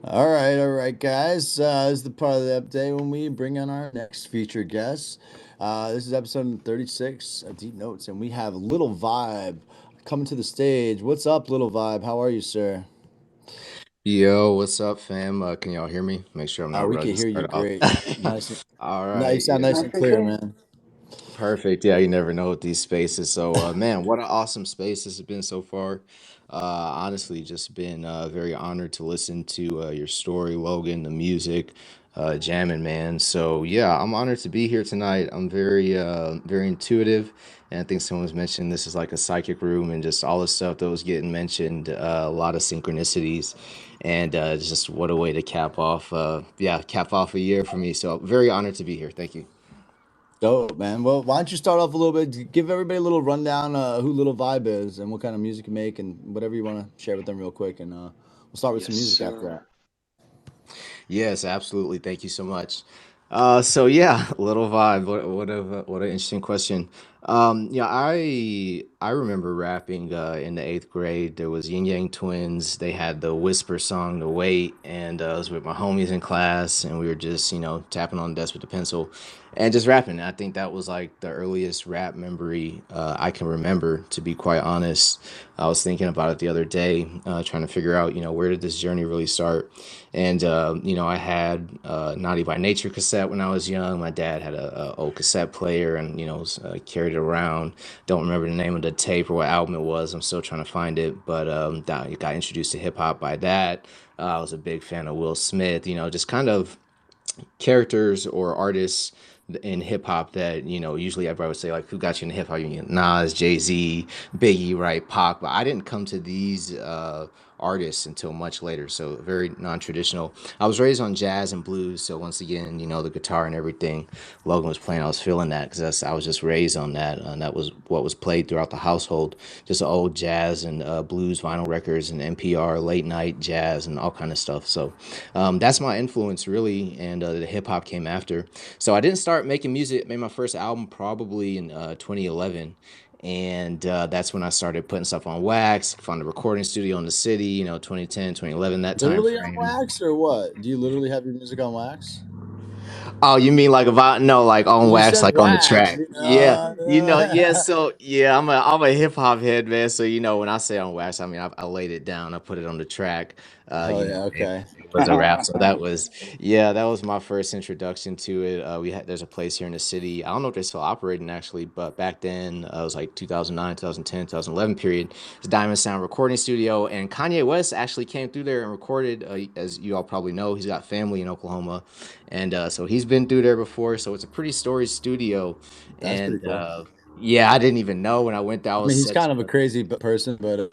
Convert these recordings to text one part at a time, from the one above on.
All right, guys. This is the part of the update when we bring on our next featured guest. This is episode 36 of Deep Notes, and we have Little Vibe coming to the stage. What's up, Little Vibe? How are you, sir? Yo, what's up, fam? Can y'all hear me? Make sure I'm not We can running hear you start off. great. Nice. All No, you right, sound yeah, nice and clear, man. perfect. Yeah, you never know with these spaces. So, man, what an awesome space this has been so far. Honestly, just been very honored to listen to your story, Logan, the music, jamming, man. So, yeah, I'm honored to be here tonight. I'm very intuitive, and I think someone's mentioned this is like a psychic room, and just all the stuff that was getting mentioned, a lot of synchronicities. And just what a way to cap off a year for me. So very honored to be here. Thank you. Dope, man. Well, why don't you start off a little bit? Give everybody a little rundown who Little Vibe is and what kind of music you make and whatever you want to share with them real quick. And we'll start with some Yes, music after that. sir. Yes, absolutely. Thank you so much. So yeah, little vibe. What an interesting question. Yeah, I remember rapping in the eighth grade. There was Yin Yang Twins. They had the Whisper song, "The Wait," and I was with my homies in class, and we were just tapping on the desk with the pencil and just rapping. I think that was like the earliest rap memory I can remember. To be quite honest, I was thinking about it the other day, trying to figure out where did this journey really start. And I had Naughty by Nature cassette when I was young. My dad had a old cassette player, and carried it around. Don't remember the name of the tape or what album it was. I'm still trying to find it, but got introduced to hip hop by that. I was a big fan of Will Smith. Just kind of characters or artists in hip hop that usually everybody would say like, who got you into hip hop? Nas, Jay Z, Biggie, right, Pac. But I didn't come to these artists until much later, so very non-traditional. I was raised on jazz and blues, so once again, the guitar and everything Logan was playing, I was feeling that because I was just raised on that, and that was what was played throughout the household. Just old jazz and blues vinyl records and NPR late night jazz and all kind of stuff. So that's my influence really, and the hip hop came after. So I didn't start making music. Made my first album probably in 2011, and that's when I started putting stuff on wax. Found a recording studio in the city. 2010, 2011, that time Literally on frame. wax or what? Do you literally have your music on wax? Oh, you mean like about no, like on You wax, said like on the wax. track? Yeah, yeah. So yeah, I'm a hip hop head, man. So when I say on wax, I mean I laid it down, I put it on the track. Hell yeah. Okay. It was a rap. So that was my first introduction to it. There's a place here in the city. I don't know if they're still operating actually, but back then it was like 2009, 2010, 2011 period. It's Diamond Sound Recording Studio, and Kanye West actually came through there and recorded. As you all probably know, he's got family in Oklahoma, and so he's been through there before. So it's a pretty storied studio, That's pretty and cool. yeah, I didn't even know when I went there. I I mean, was he's such kind of a crazy person, but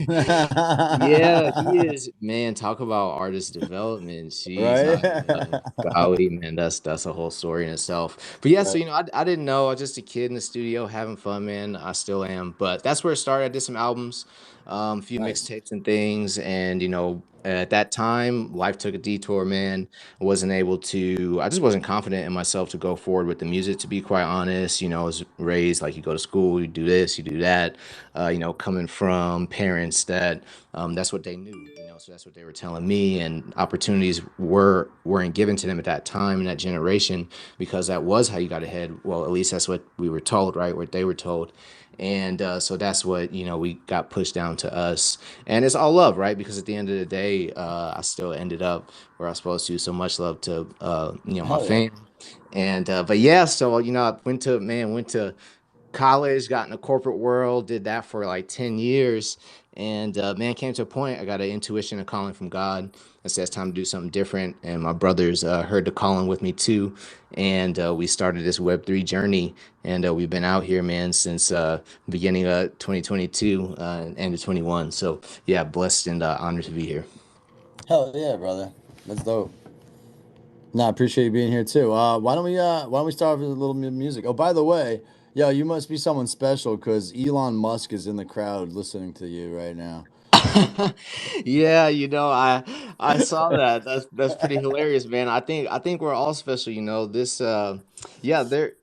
yeah, he is, man. Talk about artist development. Jeez, right? golly, man, that's a whole story in itself. But yeah, so Right. I didn't know. I was just a kid in the studio having fun, man. I still am. But that's where it started. I did some albums, a few Nice. mixtapes and things, and at that time, life took a detour, man. I just wasn't confident in myself to go forward with the music, to be quite honest. I was raised like you go to school, you do this, you do that. Coming from parents that that's what they knew. So that's what they were telling me, and opportunities weren't given to them at that time in that generation because that was how you got ahead. Well, at least that's what we were told, right? What they were told. And so that's what we got pushed down to us, and it's all love, right? Because at the end of the day, I still ended up where I was supposed to. So much love to my Hell yeah. fam, and but yeah, so I went to college, got in the corporate world, did that for like 10 years. And man, came to a point, I got an intuition, a calling from God. I said it's time to do something different. And my brothers heard the calling with me too. And we started this Web3 journey. And we've been out here, man, since beginning of 2022, end of 21. So yeah, blessed and honored to be here. Hell yeah, brother. That's dope. No, I appreciate you being here too. Why don't we start with a little music? Oh, by the way, yo, you must be someone special because Elon Musk is in the crowd listening to you right now. Yeah, I saw that. That's pretty hilarious, man. I think we're all special, This yeah, there.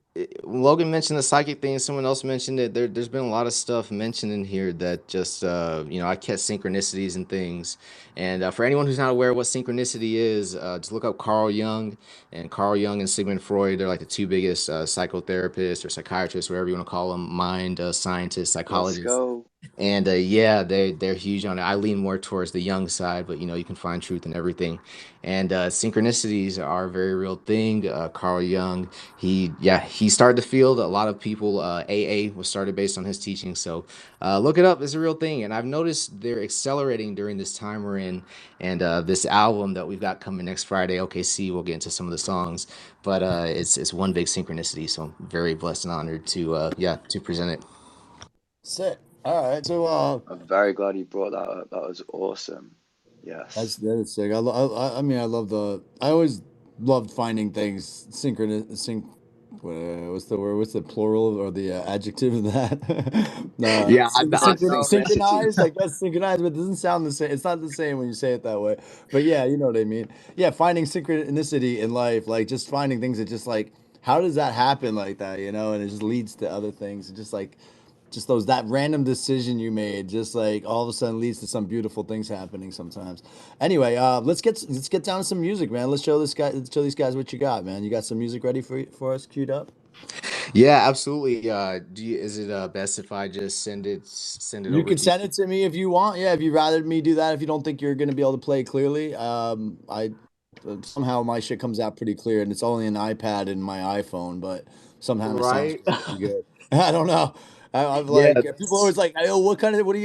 Logan mentioned the psychic thing. Someone else mentioned it. There's been a lot of stuff mentioned in here that just, I catch synchronicities and things. And for anyone who's not aware of what synchronicity is, just look up Carl Jung. And Carl Jung and Sigmund Freud, they're like the two biggest psychotherapists or psychiatrists, whatever you want to call them, mind scientists, Let's psychologists. go. And yeah, they're huge on it. I lean more towards the young side, but you can find truth in everything. And synchronicities are a very real thing. Carl Jung, he started the field. A lot of people, AA was started based on his teaching. So look it up. It's a real thing. And I've noticed they're accelerating during this time we're in. And this album that we've got coming next Friday, OKC, we'll get into some of the songs, but it's one big synchronicity. So I'm very blessed and honored to present it. Sick. All right. So I'm very glad you brought that up. That was awesome. Yes. that is sick. I mean, I always loved finding things what's the word? What's the plural or the adjective of that? Yeah, I know. Synchronicity. Synchronized. I guess synchronized, but it doesn't sound the same. It's not the same when you say it that way. But yeah, you know what I mean. Yeah, finding synchronicity in life, like just finding things that just like, how does that happen like that? And it just leads to other things. It just like just those that random decision you made just like all of a sudden leads to some beautiful things happening sometimes. Anyway, let's get down to some music, man. Let's show these guys what you got, man. You got some music ready for us queued up? Yeah, absolutely. Is it best if I just send it You over can to you? send it to me if you want. Yeah, if you rather me do that, if you don't think you're gonna be able to play it clearly. I somehow my shit comes out pretty clear, and it's only an iPad and my iPhone, but somehow it sounds Right? pretty good. I don't know. I'm Yeah, like people always like, oh,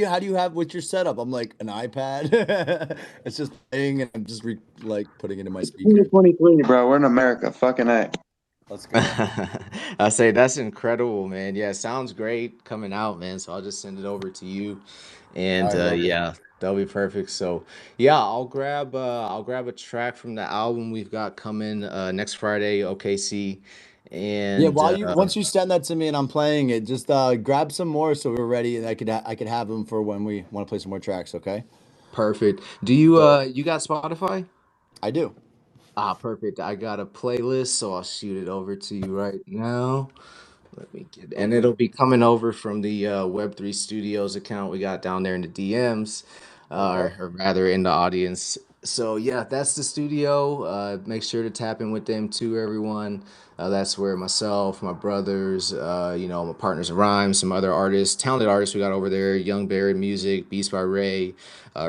how do you have what's your setup? I'm like an iPad. It's just playing, and I'm just like putting it in my speaker. 2023, bro. We're in America. Fucking A. Let's go. I say that's incredible, man. Yeah, it sounds great coming out, man. So I'll just send it over to you, All and right, lovely. yeah, that'll be perfect. So yeah, I'll grab a track from the album we've got coming next Friday, OKC, Yeah, and while you once you send that to me and I'm playing it, just grab some more so we're ready, and I could have them for when we want to play some more tracks. Okay. perfect. Do you Dope. you got Spotify? I do. Ah, perfect. I got a playlist, so I'll shoot it over to you right now. Let me get, and Okay. it'll be coming over from the Web3 Studios account we got down there in the DMs, Okay. or rather in the audience. So yeah, that's the studio. Make sure to tap in with them too, everyone. That's where myself, my brothers, my partners in rhyme, some other artists, talented artists we got over there. Young Barry Music, Beats by Ray,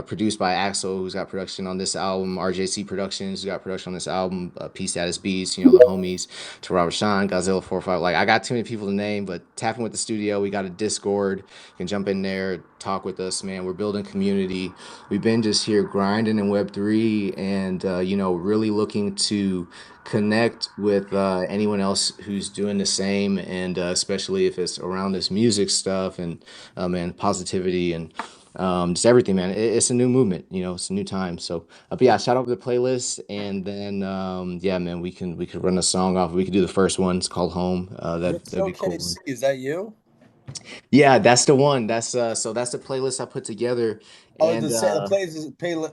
produced by Axel, who's got production on this album. RJC Productions, who's got production on this album. P Status Beats, the homies. To Robert Sean, Godzilla 45. Like I got too many people to name, but tapping with the studio. We got a Discord. You can jump in there, talk with us, man. We're building community. We've been just here grinding in Web3, and really looking to connect with anyone else who's doing the same, and especially if it's around this music stuff and positivity and just everything, man. It's a new movement, it's a new time. So, but yeah, shout out to the playlist, and then yeah, man, we could run a song off. We could do the first one. It's called Home. What's That'd be cool. OKC? Is that you? Yeah, that's the one. That's the playlist I put together, Oh, and the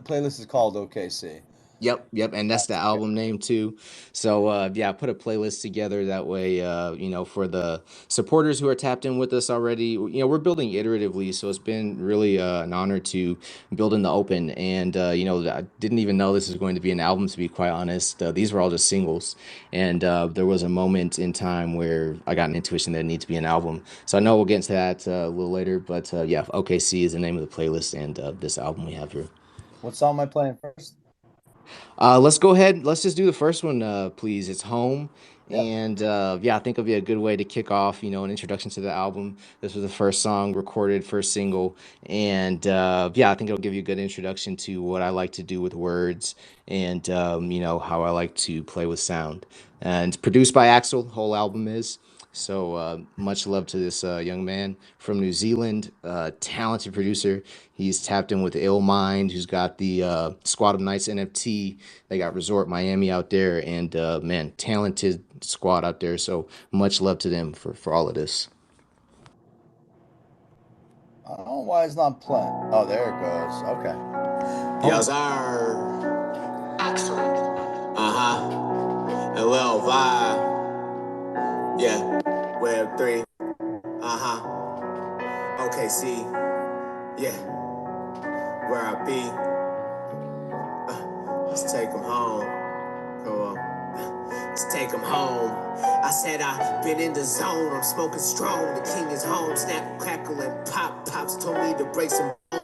playlist is called OKC. yep, and that's the Gotcha. album name too. So yeah, I put a playlist together that way. For the supporters who are tapped in with us already, we're building iteratively, so it's been really an honor to build in the open. And I didn't even know this was going to be an album. To be quite honest, these were all just singles, and there was a moment in time where I got an intuition that it needed to be an album. So I know we'll get into that a little later, but yeah, OKC is the name of the playlist, and this album we have here. What song am I playing first? Let's go ahead. Let's just do the first one, please. It's Home. Yep. And yeah, I think it'll be a good way to kick off, an introduction to the album. This was the first song recorded, first single. And yeah, I think it'll give you a good introduction to what I like to do with words and, how I like to play with sound. And it's produced by Axel, the whole album is. So much love to this young man from New Zealand, talented producer. He's tapped in with Ill Mind, who's got the Squad of Nights NFT. They got Resort Miami out there, and man, talented squad out there. So much love to them for all of this. I don't know why it's not playing. Oh, there it goes. Okay. Yo, sir. Uh huh. A little vibe. Yeah. KC, yeah, where I be. Let's take 'em home. Come on. Let's take 'em home. I said I've been in the zone. I'm smoking strong. The king is home. Snap, crackle, and pop. Pops told me to break some bones.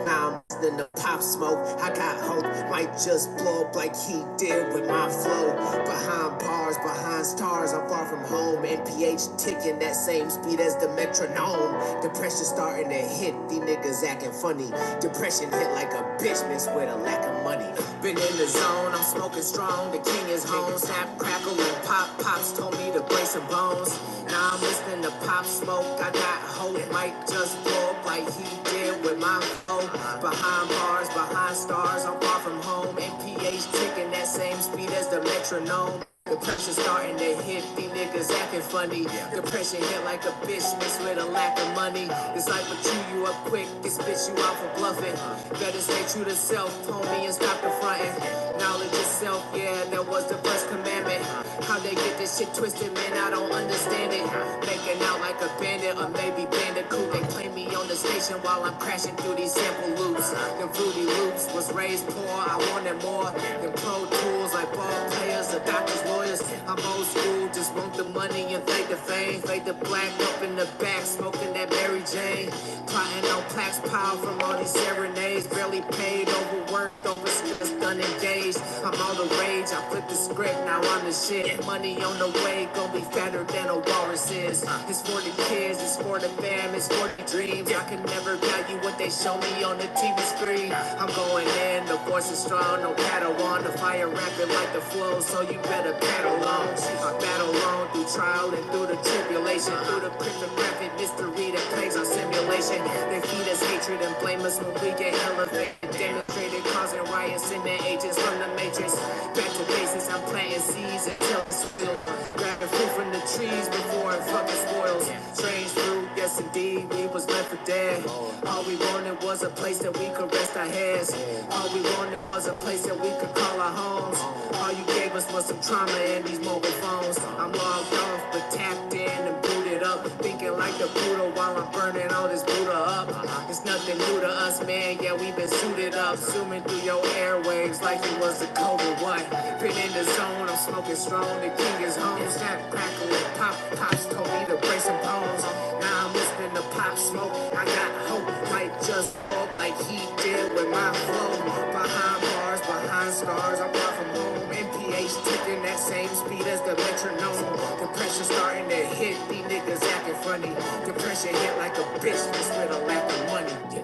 Now I'm listening to pop smoke. I got hope. Might just blow up like he did with my flow. Behind bars, behind stars. I'm far from home. NPH ticking that same speed as the metronome. Depression starting to hit. These niggas acting funny. Depression hit like a bitch mixed with a lack of money. Been in the zone. I'm smoking strong. The king is home. Snap, crackle, and pop. Pops told me to break some bones. Now I'm listening to pop smoke. I got hope. Might just blow up like he did with my flow. Behind bars, behind stars. I'm far from home. NPH ticking that same speed as the metronome. Depression starting to hit, these niggas acting funny. Depression hit like a bitch mixed with a lack of money. This life will chew you up quick, it spits you out for bluffing. Better stay true to self, homie, and stop the fronting. Knowledge yourself, yeah, that was the first commandment. How they get this shit twisted, man, I don't understand it. Making out like a bandit or maybe bandicoot. They play me on the station while I'm crashing through these sample loops. The Fruity Loops was raised poor, I wanted more than pro tools like ball players or doctors, lawyers. I'm old school, just want the money and fake the fame. Fake the black up in the back, smoking that Mary Jane. Plotting on plaques piled from all these serenades. Barely paid, overworked, over skills done engaged. I'm all the rage, I flip the script, now I'm the shit. Money on the way, gon' be fatter than a walrus is. It's for the kids, it's for the fam, it's for the dreams. I can never value what they show me on the TV screen. I'm going in, the voice is strong, no Padawan. The fire rapid like the flow, so you better paddle on. I battle on through trial and through the tribulation. Through the cryptographic mystery that plagues our simulation. They feed us hatred and blame us when we get elevated. Demonstrated, causing riots in their agents from the matrix. Back to basics, I'm planting seeds until it's spilled. Grabbing fruit from the trees before it fucking spoils. Strange fruit, yes indeed, we was left for dead. All we wanted was a place that we could rest our heads. All we wanted was a place that we could call our homes. All you gave us was some trauma and these mobile phones. I'm logged off but tapped in and booted up. Thinking like the Buddha while I'm burning all this Buddha up. It's nothing new to us, man, yeah, we been suited up. Zooming through your airwaves like it was the COVID, what? Been in the zone, I'm smoking strong, the king is home. Snap, crackle, and pop, pops told me to break some bones. Now I'm listening to pop smoke, I got hope, might just walk like he did with my flow. Behind bars, behind stars, I'm far from home. NPH ticking that same speed as the metronome. Depression starting to hit, these niggas acting funny. Depression hit like a bitch, just with a lack of money. Yeah.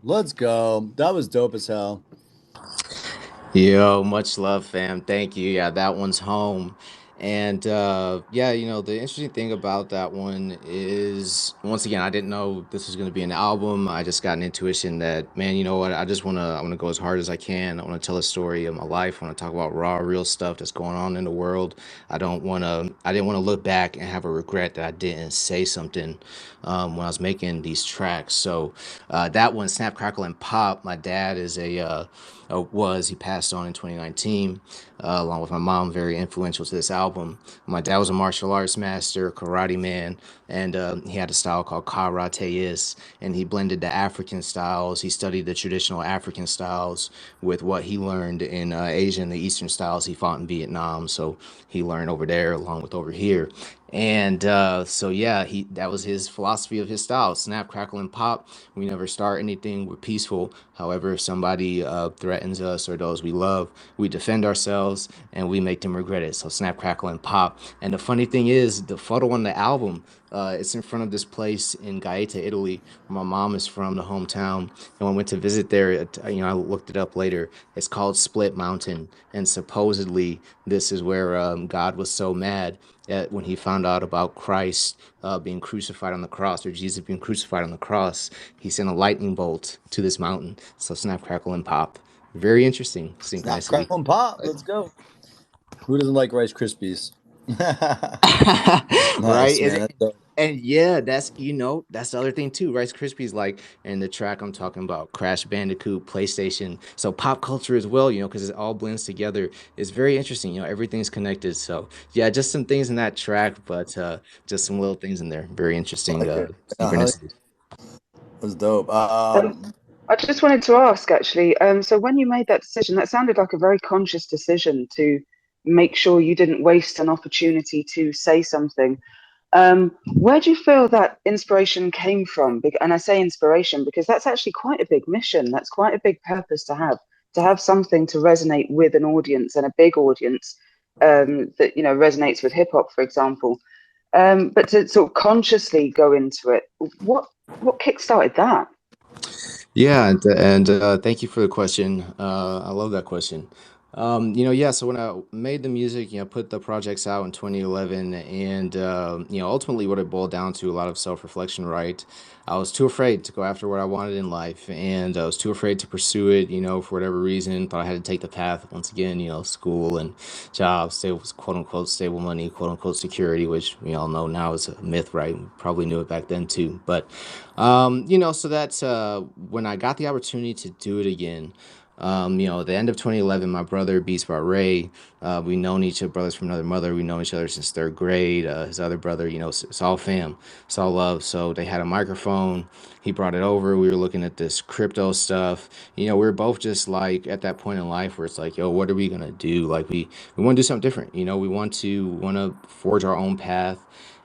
Let's go. That was dope as hell. Yo, much love, fam. Thank you. Yeah, that one's home. And yeah, you know, the interesting thing about that one is, once again, I didn't know this was going to be an album. I just got an intuition that, man, you know what? I want to go as hard as I can. I want to tell a story of my life. I want to talk about raw, real stuff that's going on in the world. I didn't want to look back and have a regret that I didn't say something when I was making these tracks. So that one, Snap, Crackle, and Pop, my dad is he passed on in 2019, along with my mom, very influential to this album. My dad was a martial arts master, karate man, and he had a style called Karate-is, and he blended the African styles. He studied the traditional African styles with what he learned in Asia and the Eastern styles he fought in Vietnam. So he learned over there along with over here. And so yeah, that was his philosophy of his style: snap, crackle, and pop. We never start anything. We're peaceful. However, if somebody threatens us or those we love, we defend ourselves and we make them regret it. So snap, crackle, and pop. And the funny thing is, the photo on the album It's in front of this place in Gaeta, Italy, where my mom is from, the hometown. And when I went to visit there, I looked it up later. It's called Split Mountain, and supposedly this is where God was so mad at when he found out about Christ being crucified on the cross, or Jesus being crucified on the cross. He sent a lightning bolt to this mountain. So snap, crackle, and pop. Very interesting Snap, synchronicity. crackle, and pop. Let's go. Who doesn't like Rice Krispies? Right? Nice, man. That's dope. And yeah, that's the other thing too. Rice Krispies, like in the track I'm talking about, Crash Bandicoot, PlayStation. So pop culture as well, because it all blends together. It's very interesting. Everything's connected. So yeah, just some things in that track, but just some little things in there. Very interesting Like it. synchronicity. That's dope. I just wanted to ask actually, so when you made that decision, that sounded like a very conscious decision to make sure you didn't waste an opportunity to say something. Where do you feel that inspiration came from? And I say inspiration because that's actually quite a big mission. That's quite a big purpose to have something to resonate with an audience, and a big audience that resonates with hip hop, for example. But to sort of consciously go into it, what kickstarted that? Yeah, and thank you for the question. I love that question. Yeah, so when I made the music, put the projects out in 2011, and ultimately what it boiled down to, a lot of self-reflection, right? I was too afraid to go after what I wanted in life, and I was too afraid to pursue it, for whatever reason. Thought I had to take the path once again, school and jobs, stable, quote unquote, stable money, quote unquote, security, which we all know now is a myth, right? We probably knew it back then too. But, so that's when I got the opportunity to do it again. The end of 2011, my brother Beats by Ray, we known each other, brothers from another mother. We known each other since third grade. His other brother, it's all fam, it's all love. So they had a microphone. He brought it over. We were looking at this crypto stuff. We were both just like at that point in life where it's like, yo, what are we gonna do? Like we want to do something different. We want to forge our own path.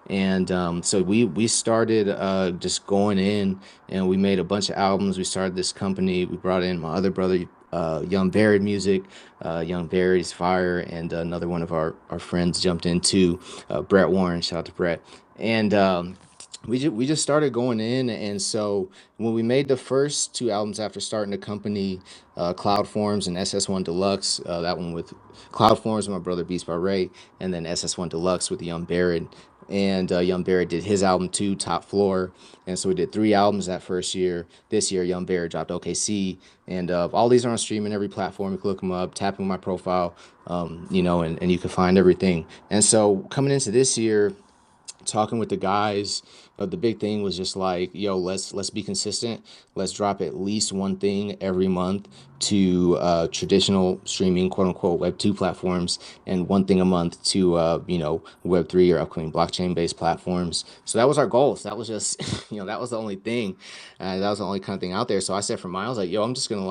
And so we started just going in, and we made a bunch of albums. We started this company. We brought in my other brother, Young Barrett Music. Young Barrett's fire, and another one of our friends jumped into Brett Warren. Shout out to Brett. And we just started going in. And so when we made the first two albums after starting the company, Cloud Forms and SS1 Deluxe, that one with Cloud Forms with my brother Beats by Ray, and then SS1 Deluxe with Young Barrett. And Young Barrett did his album too, Top Floor. And so we did 3 albums that first year. This year, Young Barrett dropped OKC. And all these are on streaming, every platform. You can look them up, tapping my profile, and you can find everything. And so coming into this year, talking with the guys, the big thing was just like, yo, let's be consistent. Let's drop at least one thing every month to traditional streaming, quote unquote, Web2 platforms, and one thing a month to Web3 or upcoming blockchain based platforms. So that was our goal. So that was just that was the only thing, that was the only kind of thing out there. So I said for mine, I was like, yo, I'm just gonna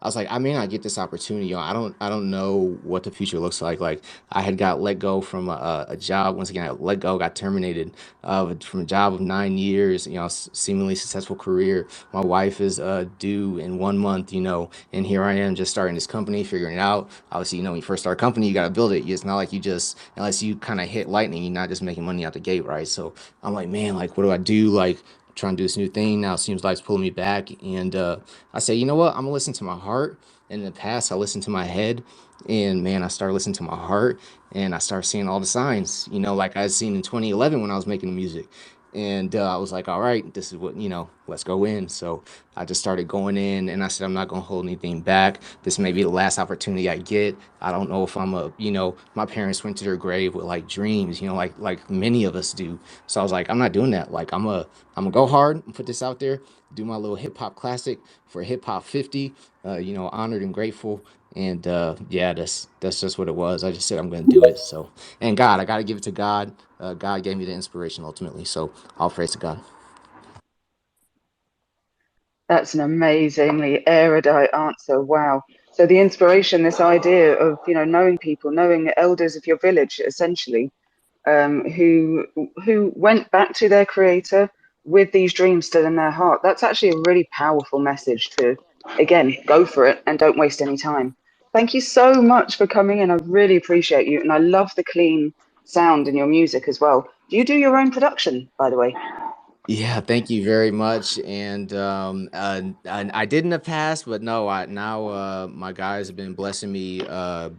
I was like, I may not get this opportunity. I don't know what the future looks like. Like I had got let go from a job. Once again, I let go, got terminated from a job of 9 years. Seemingly successful career. My wife is due in 1 month. And here I am just starting this company, figuring it out. Obviously, when you first start a company, you got to build it. It's not like you just, unless you kind of hit lightning, you're not just making money out the gate, right? So I'm like, man, like, what do I do? Like, trying to do this new thing now. It seems like it's pulling me back. And I say, you know what? I'm gonna listen to my heart. In the past, I listened to my head, and man, I started listening to my heart, and I started seeing all the signs. Like I seen in 2011 when I was making the music. And I was like, all right, this is what, let's go in. So I just started going in, and I said, I'm not going to hold anything back. This may be the last opportunity I get. I don't know if my parents went to their grave with like dreams, like many of us do. So I was like, I'm not doing that. Like, I'm gonna go hard and put this out there, do my little hip hop classic for Hip Hop 50, honored and grateful. And yeah, that's just what it was. I just said I'm gonna do it. So, and God, I gotta give it to God. God gave me the inspiration ultimately. So all praise to God. That's an amazingly erudite answer. Wow. So the inspiration, this idea of knowing people, knowing the elders of your village, essentially, who went back to their creator with these dreams still in their heart. That's actually a really powerful message to, again, go for it and don't waste any time. Thank you so much for coming in. I really appreciate you. And I love the clean sound in your music as well. Do you do your own production, by the way? Yeah, thank you very much. And I did in the past, but no, I now my guys have been blessing me.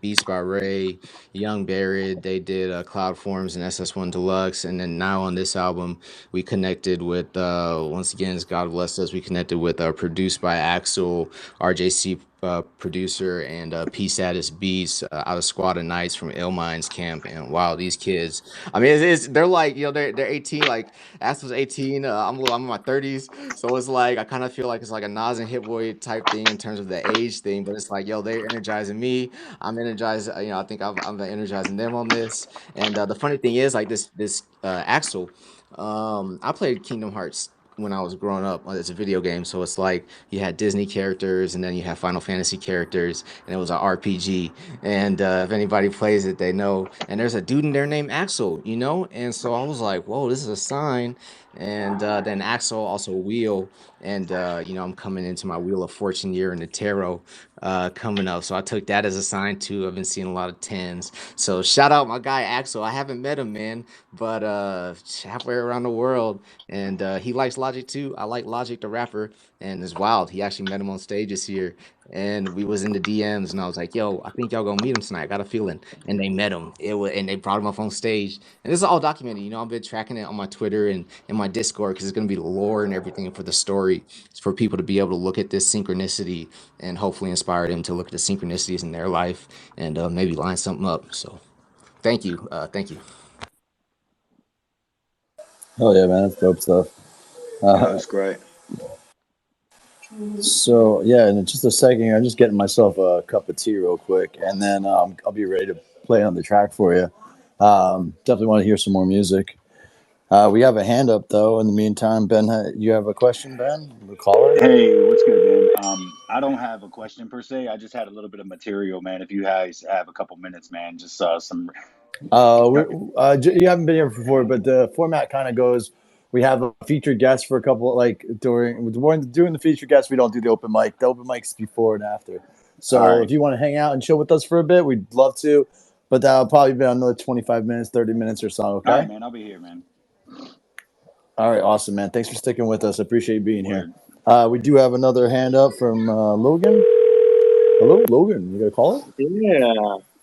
Beats by Ray, Young Barrett, they did Cloud Forms and SS1 Deluxe, and then now on this album, we connected with once again, as God bless us, we connected with produced by Axel, RJC. Producer and P Status Beats out of Squad of Knights from Ill Minds Camp, and wow, these kids! I mean, they're like they're 18, like Ass was 18. I'm in my 30s, so it's like I kind of feel like it's like a Nas and Hit Boy type thing in terms of the age thing. But it's like, yo, they're energizing me. I'm energized. I think I'm energizing them on this. And the funny thing is, like this Axel, I played Kingdom Hearts when I was growing up. It's a video game, so it's like you had Disney characters and then you have Final Fantasy characters, and it was an RPG. And if anybody plays it, they know. And there's a dude in there named Axel, And so I was like, whoa, this is a sign. And then Axel, also Wheel. And, I'm coming into my Wheel of Fortune year in the tarot coming up. So I took that as a sign too. I've been seeing a lot of tens. So shout out my guy Axel. I haven't met him, man, but halfway around the world. And he likes Logic too. I like Logic the rapper. And it's wild. He actually met him on stage this year. And we was in the DMs, and I was like, "Yo, I think y'all gonna meet him tonight. I got a feeling." And they met him. And they brought him up on stage. And this is all documented. I've been tracking it on my Twitter and in my Discord because it's gonna be the lore and everything for the story. It's for people to be able to look at this synchronicity and hopefully inspire them to look at the synchronicities in their life and maybe line something up. So, thank you, thank you. Oh yeah, man, that's dope stuff. That's great. So yeah, in just a second, I'm just getting myself a cup of tea real quick, and then I'll be ready to play on the track for you. Definitely want to hear some more music. We have a hand up though. In the meantime, Ben, you have a question, Ben? The caller. Hey, what's good, Ben? I don't have a question per se. I just had a little bit of material, man. If you guys have a couple minutes, man, just some. You haven't been here before, but the format kind of goes. We have a featured guest for a couple, like during doing the featured guest. We don't do the open mic. The open mic's before and after. So All right. if you want to hang out and chill with us for a bit, we'd love to. But that'll probably be another 25 minutes, 30 minutes or so. Okay. All right, man. I'll be here, man. All right, awesome, man. Thanks for sticking with us. I appreciate you being here. We do have another hand up from Logan. Hello, Logan. You got a caller? Yeah,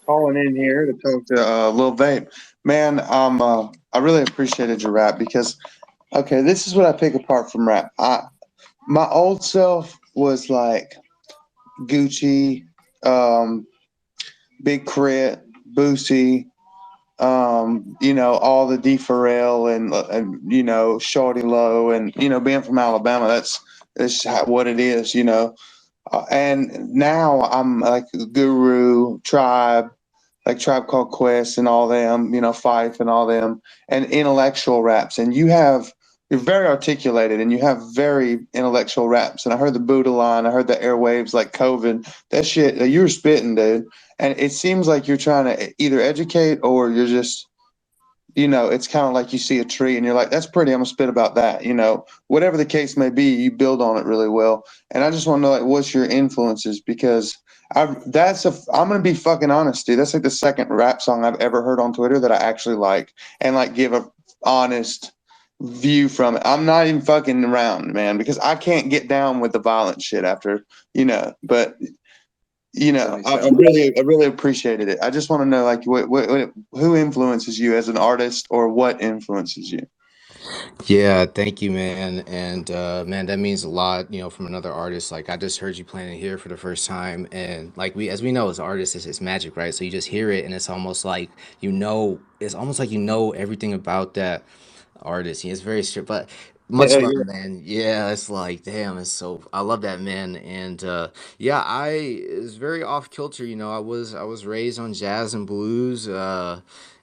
calling in here to talk to Lil Vape. Man, I really appreciated your rap because, okay, this is what I pick apart from rap. My old self was like Gucci, Big Crit, Boosie, all the D Pharrell and Shorty Low and being from Alabama, that's what it is, and now I'm like Guru, Tribe, like Tribe Called Quest and all them, Fife and all them, and intellectual raps. And you're very articulated and you have very intellectual raps. And I heard the Buddha line, I heard the airwaves like COVID. That shit, you were spitting, dude. And it seems like you're trying to either educate or you're just, it's kind of like you see a tree and you're like, that's pretty, I'm gonna spit about that. Whatever the case may be, you build on it really well. And I just want to know, like, what's your influences? Because I'm gonna be fucking honest, dude. That's like the second rap song I've ever heard on Twitter that I actually like and like give a honest view from it. I'm not even fucking around, man, because I can't get down with the violent shit after, but I really appreciated it. I just want to know, like, who influences you as an artist, or what influences you? Yeah, thank you, man. And man, that means a lot, from another artist. Like I just heard you playing it here for the first time, and like as we know as artists, it's magic, right? So you just hear it, and it's almost like it's almost like everything about that artist. It's very strict, but much love, man. Yeah, it's like damn, I love that, man. And yeah, it's very off kilter. I was raised on jazz and blues.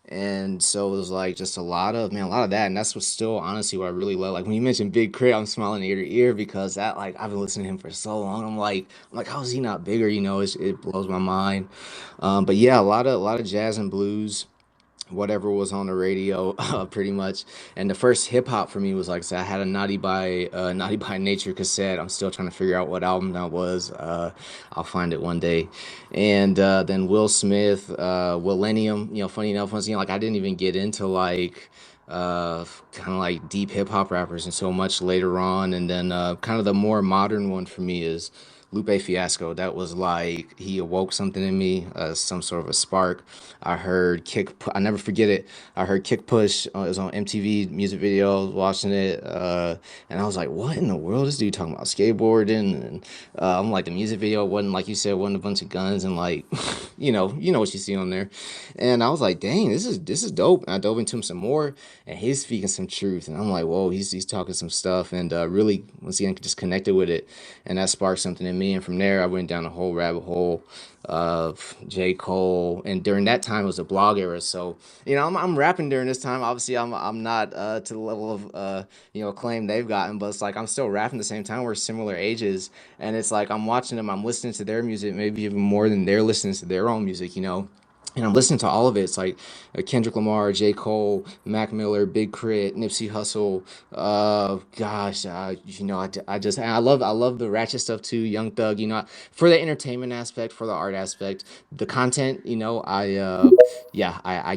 And so it was like just a lot of that, and that's what's still honestly what I really love. Like when you mentioned Big Crit, I'm smiling ear to ear because that, like, I've been listening to him for so long. I'm like, how is he not bigger? It blows my mind. But yeah, a lot of jazz and blues, whatever was on the radio, pretty much. And the first hip hop for me was, like I said, I had a Naughty by Nature cassette. I'm still trying to figure out what album that was. I'll find it one day. And then Will Smith, Millennium. Funny enough, once again, like I didn't even get into like kind of like deep hip hop rappers and so much later on. And then kind of the more modern one for me is Lupe Fiasco. That was like he awoke something in me, some sort of a spark. I heard I never forget it. I heard Kick Push. It was on MTV music video. I was watching it, and I was like, "What in the world is this dude talking about skateboarding?" And I'm like, the music video wasn't like you said, wasn't a bunch of guns and like, you know what you see on there. And I was like, "Dang, this is dope." And I dove into him some more, and he's speaking some truth. And I'm like, "Whoa, he's talking some stuff." And really, once again, just connected with it, and that sparked something in me. And from there, I went down a whole rabbit hole of J. Cole. And during that time, it was a blog era. So, I'm rapping during this time. Obviously, I'm not to the level of acclaim they've gotten, but it's like I'm still rapping at the same time. We're similar ages, and it's like I'm watching them. I'm listening to their music, maybe even more than they're listening to their own music. And I'm listening to all of it. It's like Kendrick Lamar, J. Cole, Mac Miller, Big Crit, Nipsey Hussle. Gosh, I love the ratchet stuff too. Young Thug, for the entertainment aspect, for the art aspect, the content. I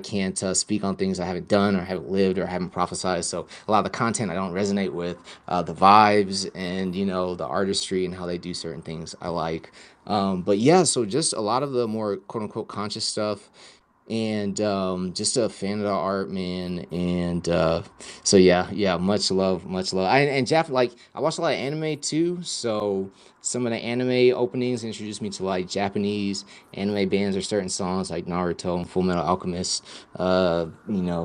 can't speak on things I haven't done or haven't lived or haven't prophesied. So a lot of the content I don't resonate with. The vibes and the artistry and how they do certain things I like. But yeah, so just a lot of the more quote unquote conscious stuff, and just a fan of the art, man. And so yeah, much love, much love. And Jeff, like I watched a lot of anime too, so some of the anime openings introduced me to like Japanese anime bands or certain songs like Naruto and Full Metal Alchemist.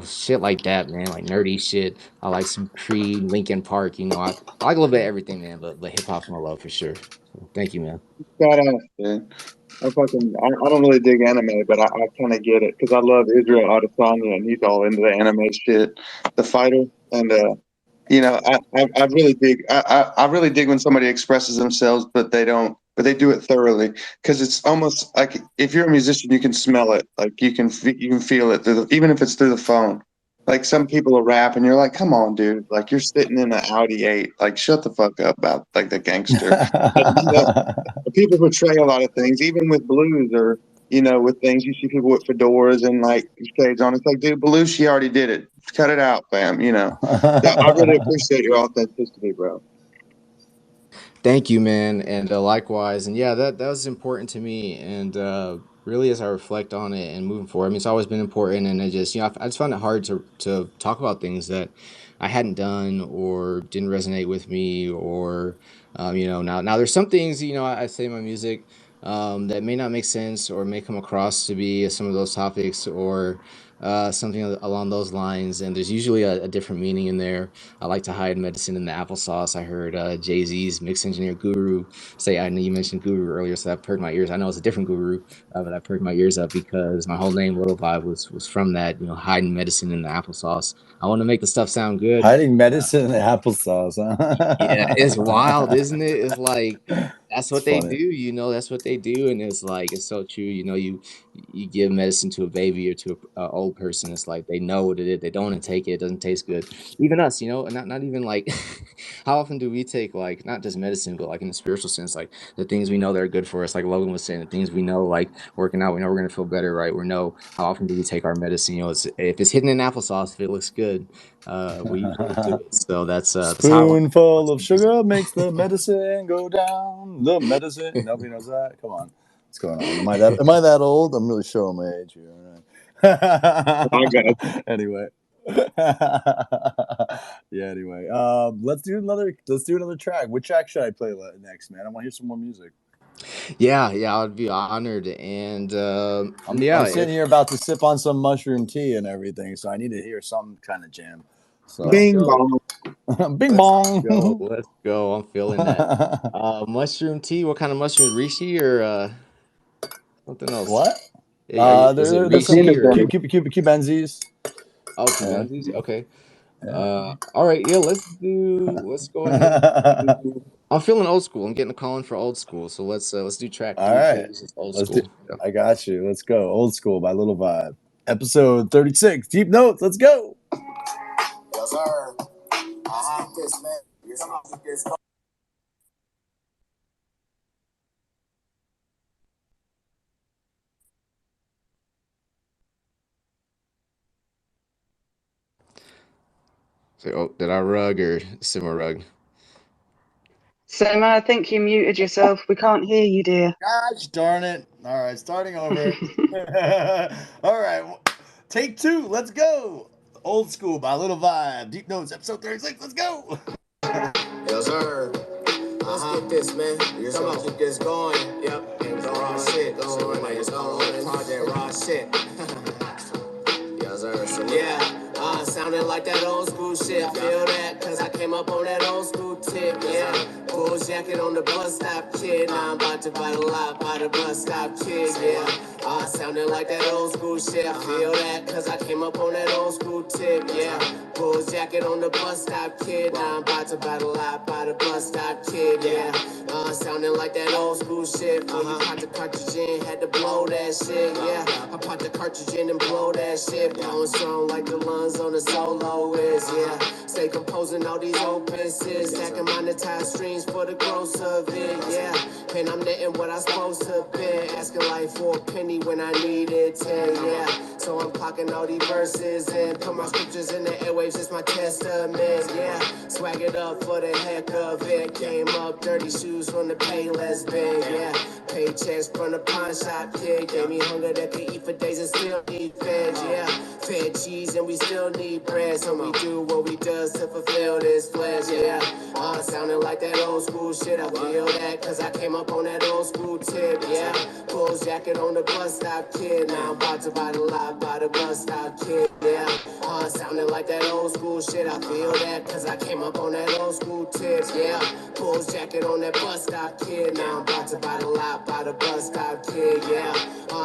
Shit like that, man, like nerdy shit. I like some Creed, Linkin Park. I like a little bit of everything, man, but hip hop's my love for sure. So, thank you, man. Badass, dude. I don't really dig anime, but I kind of get it because I love Israel Adesanya and he's all into the anime shit, the fighter, and I really dig I really dig when somebody expresses themselves, but they do it thoroughly because it's almost like if you're a musician, you can smell it, like you can feel it even if it's through the phone. Like some people will rap and you're like, come on, dude, like you're sitting in an Audi 8, like shut the fuck up about like the gangster. People portray a lot of things, even with blues or with things. You see people with fedoras and like shades on. It's like, dude, Belushi already did it. Cut it out, fam. So I really appreciate your authenticity, bro. Thank you, man, and likewise. And yeah, that was important to me. And really, as I reflect on it and moving forward, I mean, it's always been important. And I just found it hard to talk about things that I hadn't done or didn't resonate with me, or now there's some things I say in my music that may not make sense or may come across to be some of those topics or something along those lines. And there's usually a different meaning in there. I like to hide medicine in the applesauce. I heard Jay-Z's mix engineer Guru say, I know you mentioned Guru earlier, so that perked my ears. I know it's a different Guru, but that perked my ears up because my whole name, Little Vibe, was from that, hiding medicine in the applesauce. I want to make the stuff sound good. Hiding medicine in the applesauce, Yeah, it's huh? wild, isn't it? It's like that's It's what they funny. do, that's what they do, and it's like it's so true. You give medicine to a baby or to a old person, it's like they know what it is. They don't want to take it. It doesn't taste good. Even us, not even like how often do we take like not just medicine, but like in the spiritual sense, like the things we know that are good for us, like Logan was saying, the things we know, like working out, we know we're gonna feel better, right? We know how often do we take our medicine? If it's hidden in applesauce, if it looks good, we usually do it. So that's how I want to Spoonful approach of music. sugar makes the medicine go down. The medicine. Nobody knows that. Come on. What's going on? Am I that old? I'm really showing my age here. I got it. Anyway. Yeah, anyway. Let's do another track. Which track should I play next, man? I want to hear some more music. Yeah, I'd be honored. And I'm sitting here about to sip on some mushroom tea and everything, so I need to hear some kind of jam. let's So Bing go. bong. bing Let's go. bong. Let's go. I'm feeling that. Mushroom tea. What kind of mushroom? Reishi or something else? What? Is it There's some reishi or Cubensis. Yeah. Cubanese? Okay. Yeah. All right. Yeah. Let's go ahead and do. I'm feeling old school. I'm getting a calling for old school. So let's do track All three, right. please. It's old Let's do. school. Yeah. I got you. Let's go. Old School by Little Vibe. Episode 36. Deep Notes. Let's go. Yes, sir. I have this, man. This So, oh, did I rug or Simmer rug? Sema, I think you muted yourself. We can't hear you, dear. Gosh darn it. All right, starting over. All right, take two. Let's go. Old School by Little Vibe. Deep Notes, episode 36. Let's go. Yes, sir. Let's get this, man. Come on, keep this going. Yep. And raw shit going. Like it's going. Project raw shit. Yes, sir. So yeah. Sounding like that old school shit. Feel that? Cause I came up on that old school tip. Yeah. Full jacket on the bus stop, kid. Now I'm about to buy a lot by the bus stop, kid. Yeah. Sounding like that old school shit. I feel that? Cause I came up on that old school tip. Yeah. Full jacket on the bus stop, kid. Now I'm about to buy a lot by the bus stop, kid. Yeah. Sounding like that old school shit. You popped the cartridge in, had to blow that shit. Yeah. I popped the cartridge in and blow that shit. Blowing strong like the lungs on the soloist. Yeah. Stay composing all these opuses. Stacking monetized streams for the gross of it. Yeah. And I'm netting what I'm supposed to be. Asking life for a penny when I needed 10. Yeah. So I'm clocking all these verses and put my scriptures in the airwaves. It's my testament. Yeah. Swag it up for the heck of it. Came up dirty shoes from the Payless bin. Yeah. Paychecks from the pawn shop, kid. Gave me hunger that could eat for days and still need fed, yeah. Fed cheese and we still need bread. So we do what we does to fulfill this flesh, yeah. Sounding like that old school shit. I feel that, cause I came up on that old school tip, yeah. Bulls jacket on the bus stop, kid. Now I'm about to buy the lot by the bus stop, kid, yeah. Sounding like that old school shit. I feel that, cause I came up on that old school tip, yeah. Bulls jacket on that bus stop, kid. Now I'm about to buy the lot by the bus stop, kid, yeah.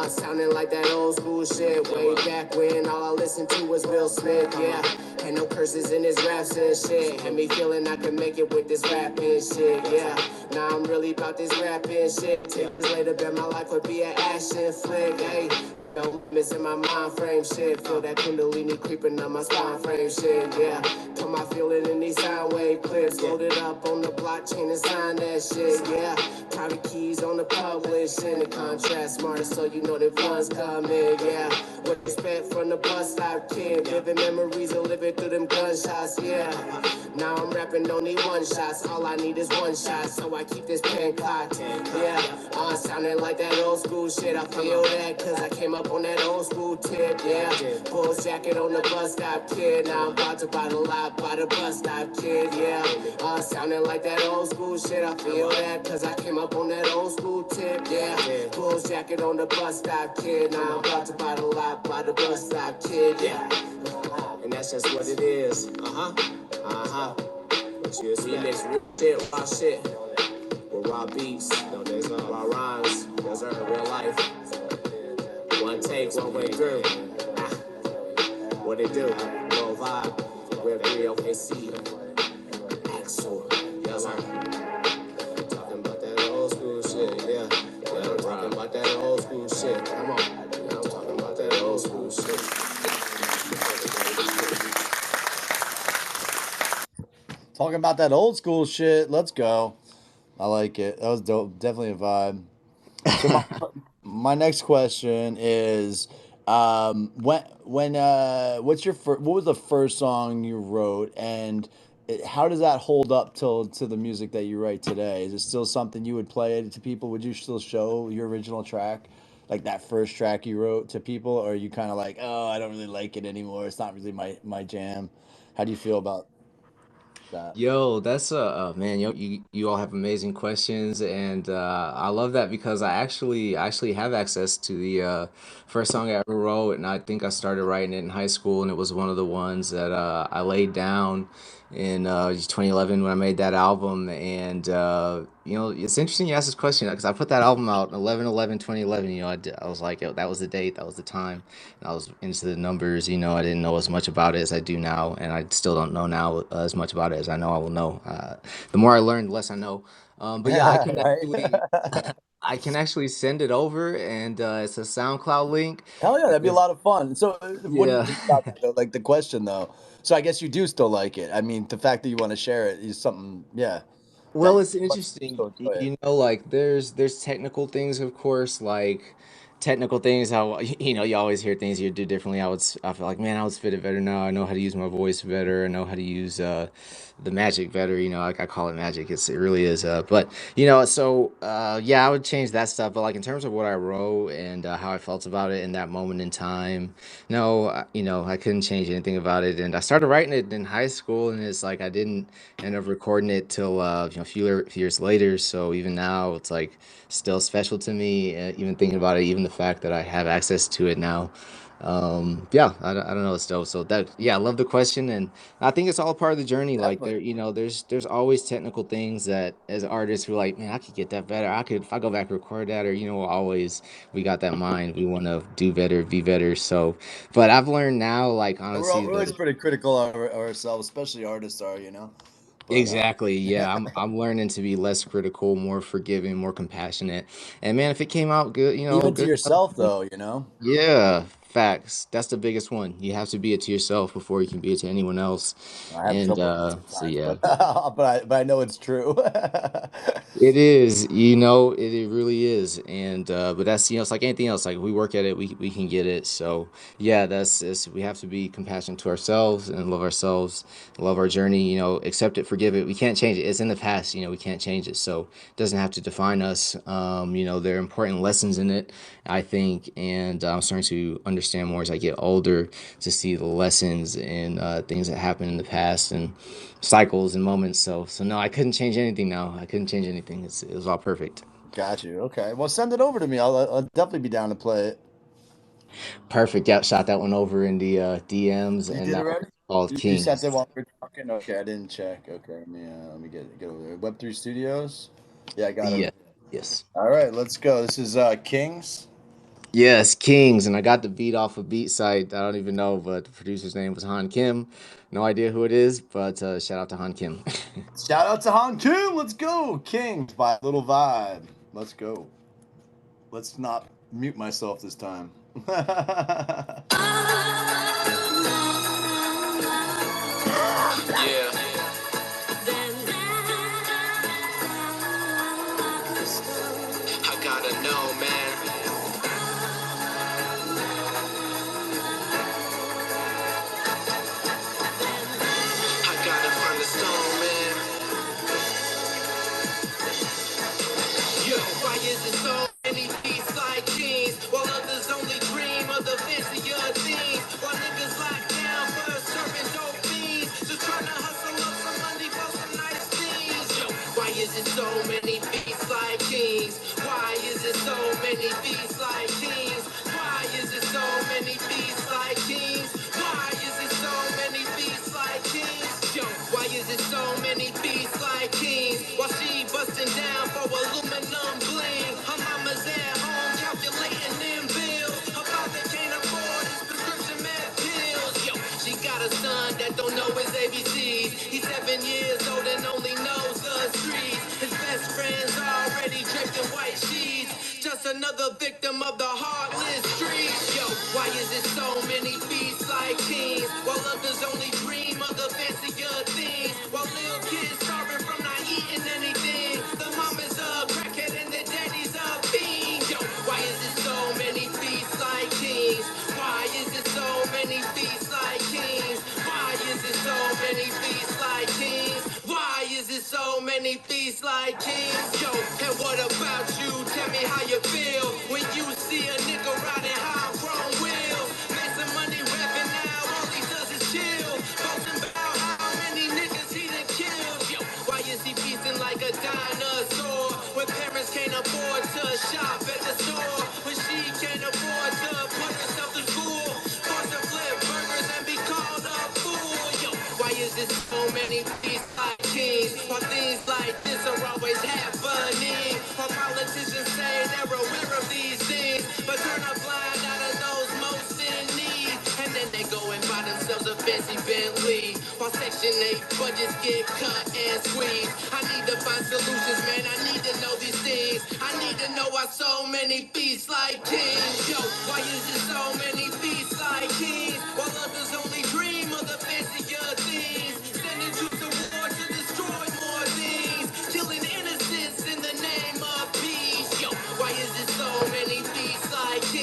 Sounding like that old school shit. Way back when all I listened to was Will Smith, yeah. Had no curses in his raps and shit. Had me feeling I could make it with this rapping shit, yeah. Now I'm really about this rapping shit. 10 years later, bet my life would be an action flick, hey. Don't missing my mind frame shit. Feel that kundalini creeping on my spine frame shit, yeah. Put my feeling in these sound wave clips. Load it up on the blockchain and sign that shit, yeah. Private keys on the publish in the contrast smart, so you know the funds coming, yeah. What expect from the bus stop, kid. Vivid memories of living through them gunshots, yeah. Now I'm rapping, don't need one shots. All I need is one shot, so I keep this pen cocked, yeah. Sounding like that old school shit. I feel that, cause I came up on that old school tip, yeah. Bulls jacket on the bus stop, kid. Now I'm about to buy the lot by the bus stop, kid, yeah. Sounding like that old school shit. I feel that, cause I came up on that old school tip, yeah. Bulls jacket on the bus stop, kid. Now I'm about to buy the lot by the bus stop, kid, yeah. And that's just what it is. Just remix real shit, raw shit. With raw beats, raw rhymes. Those are real life. One take, one way through. What it do? Real vibe. Real 3 OKC. Axel. Yes, sir. Talking about that old school shit, yeah. Yeah, I'm talking about that old school shit. Come on. Yeah, I'm talking about that old school shit. Talking about that old school shit. Let's go. I like it. That was dope. Definitely a vibe. So my next question is, what's what was the first song you wrote, and how does that hold up to the music that you write today? Is it still something you would play to people? Would you still show your original track, like that first track you wrote to people, or are you kind of like, oh, I don't really like it anymore. It's not really my jam. How do you feel about that? Yo, that's man, you all have amazing questions, and I love that because I actually have access to the first song I ever wrote, and I think I started writing it in high school, and it was one of the ones that I laid down in 2011 when I made that album, and it's interesting you asked this question because I put that album out 11/11/2011. I was like, yo, that was the date, that was the time. I was into the numbers, I didn't know as much about it as I do now, and I still don't know now as much about it as I know I will know. The more I learn, the less I know. But yeah, Right? I can actually send it over, and it's a SoundCloud link. Hell yeah, that'd be a It's- lot of fun. So, what do you yeah. think about that, though? Like the question, though. So, I guess you do still like it. I mean, the fact that you want to share it is something, yeah, that Well, it's you interesting. still enjoy it. Like there's technical things, of course, like technical things, how you always hear things you do differently. I feel like, man, I was fitted better now. I know how to use my voice better. I know how to use the magic better. Like I call it magic. It really is. But so yeah, I would change that stuff. But like in terms of what I wrote and how I felt about it in that moment in time, no, I couldn't change anything about it. And I started writing it in high school, and it's like I didn't end up recording it till a few years later. So even now, it's like still special to me. Even thinking about it, even the fact that I have access to it now. Yeah, I don't know, it's dope. So that, yeah, I love the question, and I think it's all part of the journey. Like Definitely. there's always technical things that as artists we're like, man, I could get that better. I could if I go back and record that, or always we got that mind. We want to do better, be better. So, but I've learned now, like honestly, We're always pretty critical of ourselves, especially artists are, But exactly. Yeah, I'm learning to be less critical, more forgiving, more compassionate. And man, if it came out good, even to good. yourself, though, Yeah, facts. That's the biggest one. You have to be it to yourself before you can be it to anyone else. I have And trouble with it so sometimes, yeah. but but I know it's true. It is, it really is. And but that's, it's like anything else. Like if we work at it, we can get it. So yeah, we have to be compassionate to ourselves and love ourselves, love our journey, accept it, forgive it. We can't change it. It's in the past, we can't change it. So it doesn't have to define us. There are important lessons in it, I think, and I'm starting to understand more as I get older to see the lessons and things that happened in the past and cycles and moments. So no, I couldn't change anything now. I couldn't change anything. It was all perfect. Got you. Okay. Well, send it over to me. I'll definitely be down to play it. Perfect. Yeah, shot that one over in the DMs, You and did that already? one's called You sent it Kings. while we were talking? Okay, I didn't check. Okay, let me get over there. Web3 Studios. Yeah, I got it Yeah. right. Yes. All right, let's go. This is Kings. Yes, Kings, and I got the beat off of Beat Site. I don't even know, but the producer's name was Han Kim. No idea who it is, but shout out to Han Kim. Shout out to Han Kim. Let's go. Kings by Little Vibe. Let's go. Let's not mute myself this time. Yeah. I gotta know, man. I gotta find the stone, man. Yo, why is it so many beats like jeans? While others only dream of the fancier things. While niggas lock down for serving dope fiends. Just trying to hustle up some money for some nice things. Yo, why is it so many beats like kings? Why is it so many beats like kings? Why is it so many beats like kings? Why is it so many beats like kings? Yo, why is it so many beats like kings? While she busting down for aluminum bling. Her mama's at home calculating them bills. Her father can't afford his prescription med pills. Yo, she got a son that don't know his ABCs. He's 7 years old and only knows the streets. His best friend's already draped in white sheets. Just another victim of the heartless streets. Yo, why is it so many beats like kings? While others only dream of the fancier things. While little kids starving from not eating anything. The mom is a crackhead and the daddy's a fiend. Yo, why is it so many beats like kings? Why is it so many beats like kings? Why is it so many beats like kings? Why is it so many beats like kings? Yo, and what about you? Tell me how you feel when you see a nigga riding high chrome wheels. Make some money rapping now, all he does is chill. Boasting about how many niggas he done killed. Yo, why is he feasting like a dinosaur? When parents can't afford to shop at the store. When she can't afford to put herself to school. Forced to flip burgers and be called a fool. Yo, why is it so many beats like kings? Why things like this are always happening? While politicians say they're aware of these things, but turn a blind eye to those most in need. And then they go and buy themselves a fancy Bentley. While Section 8 budgets get cut and squeezed. I need to find solutions, man. I need to know these things. I need to know why so many beats like kings. Yo, why is it so many beats like kings? While others only dream of the fancier things. Sending troops to war to destroy more things. Killing innocents in the name of peace. Yo, why is it so many beats like kings?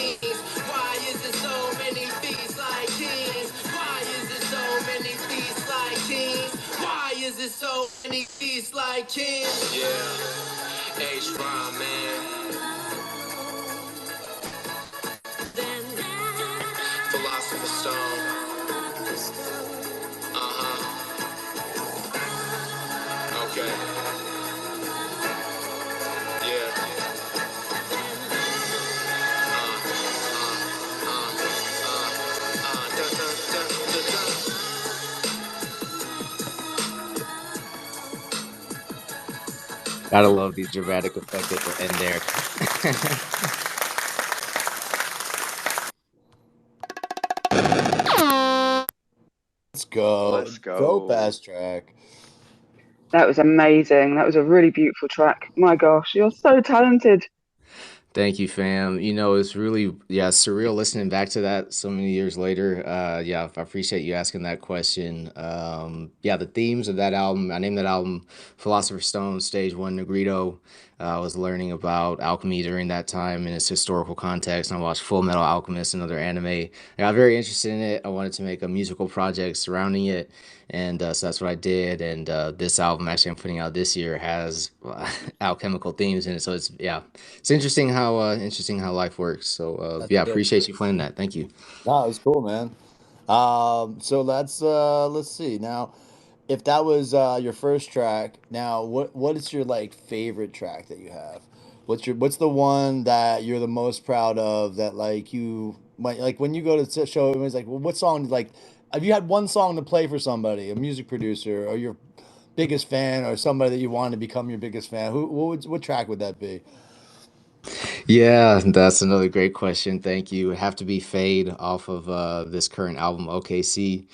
there's so many beats like him. Yeah, H-Rhyme, man. Philosopher's Stone. Okay. Yeah. Dun, dun, dun, dun, dun. Gotta love the dramatic effect at the end there. Let's go. Let's Dope go. ass track. That was amazing. That was a really beautiful track. My gosh, you're so talented. Thank you, fam. You know, it's really, yeah, surreal listening back to that so many years later. Yeah, I appreciate you asking that question. Yeah, the themes of that album, I named that album Philosopher's Stone, Stage One, Negrito. I was learning about alchemy during that time in its historical context. And I watched Full Metal Alchemist, another anime. I got very interested in it. I wanted to make a musical project surrounding it. And so that's what I did. And this album, actually, I'm putting out this year, has alchemical themes in it. So it's, yeah, it's interesting how life works. So That's yeah, dope. appreciate you playing that. Thank you. No, it was cool, man. So let's see. Now, if that was your first track, now what is your like favorite track that you have? What's the one that you're the most proud of that like you might like when you go to show it was like well, what song like have you had one song to play for somebody, a music producer or your biggest fan or somebody that you wanted to become your biggest fan? What track would that be? Yeah, that's another great question. Thank you. It'd have to be Fade off of this current album, OKC.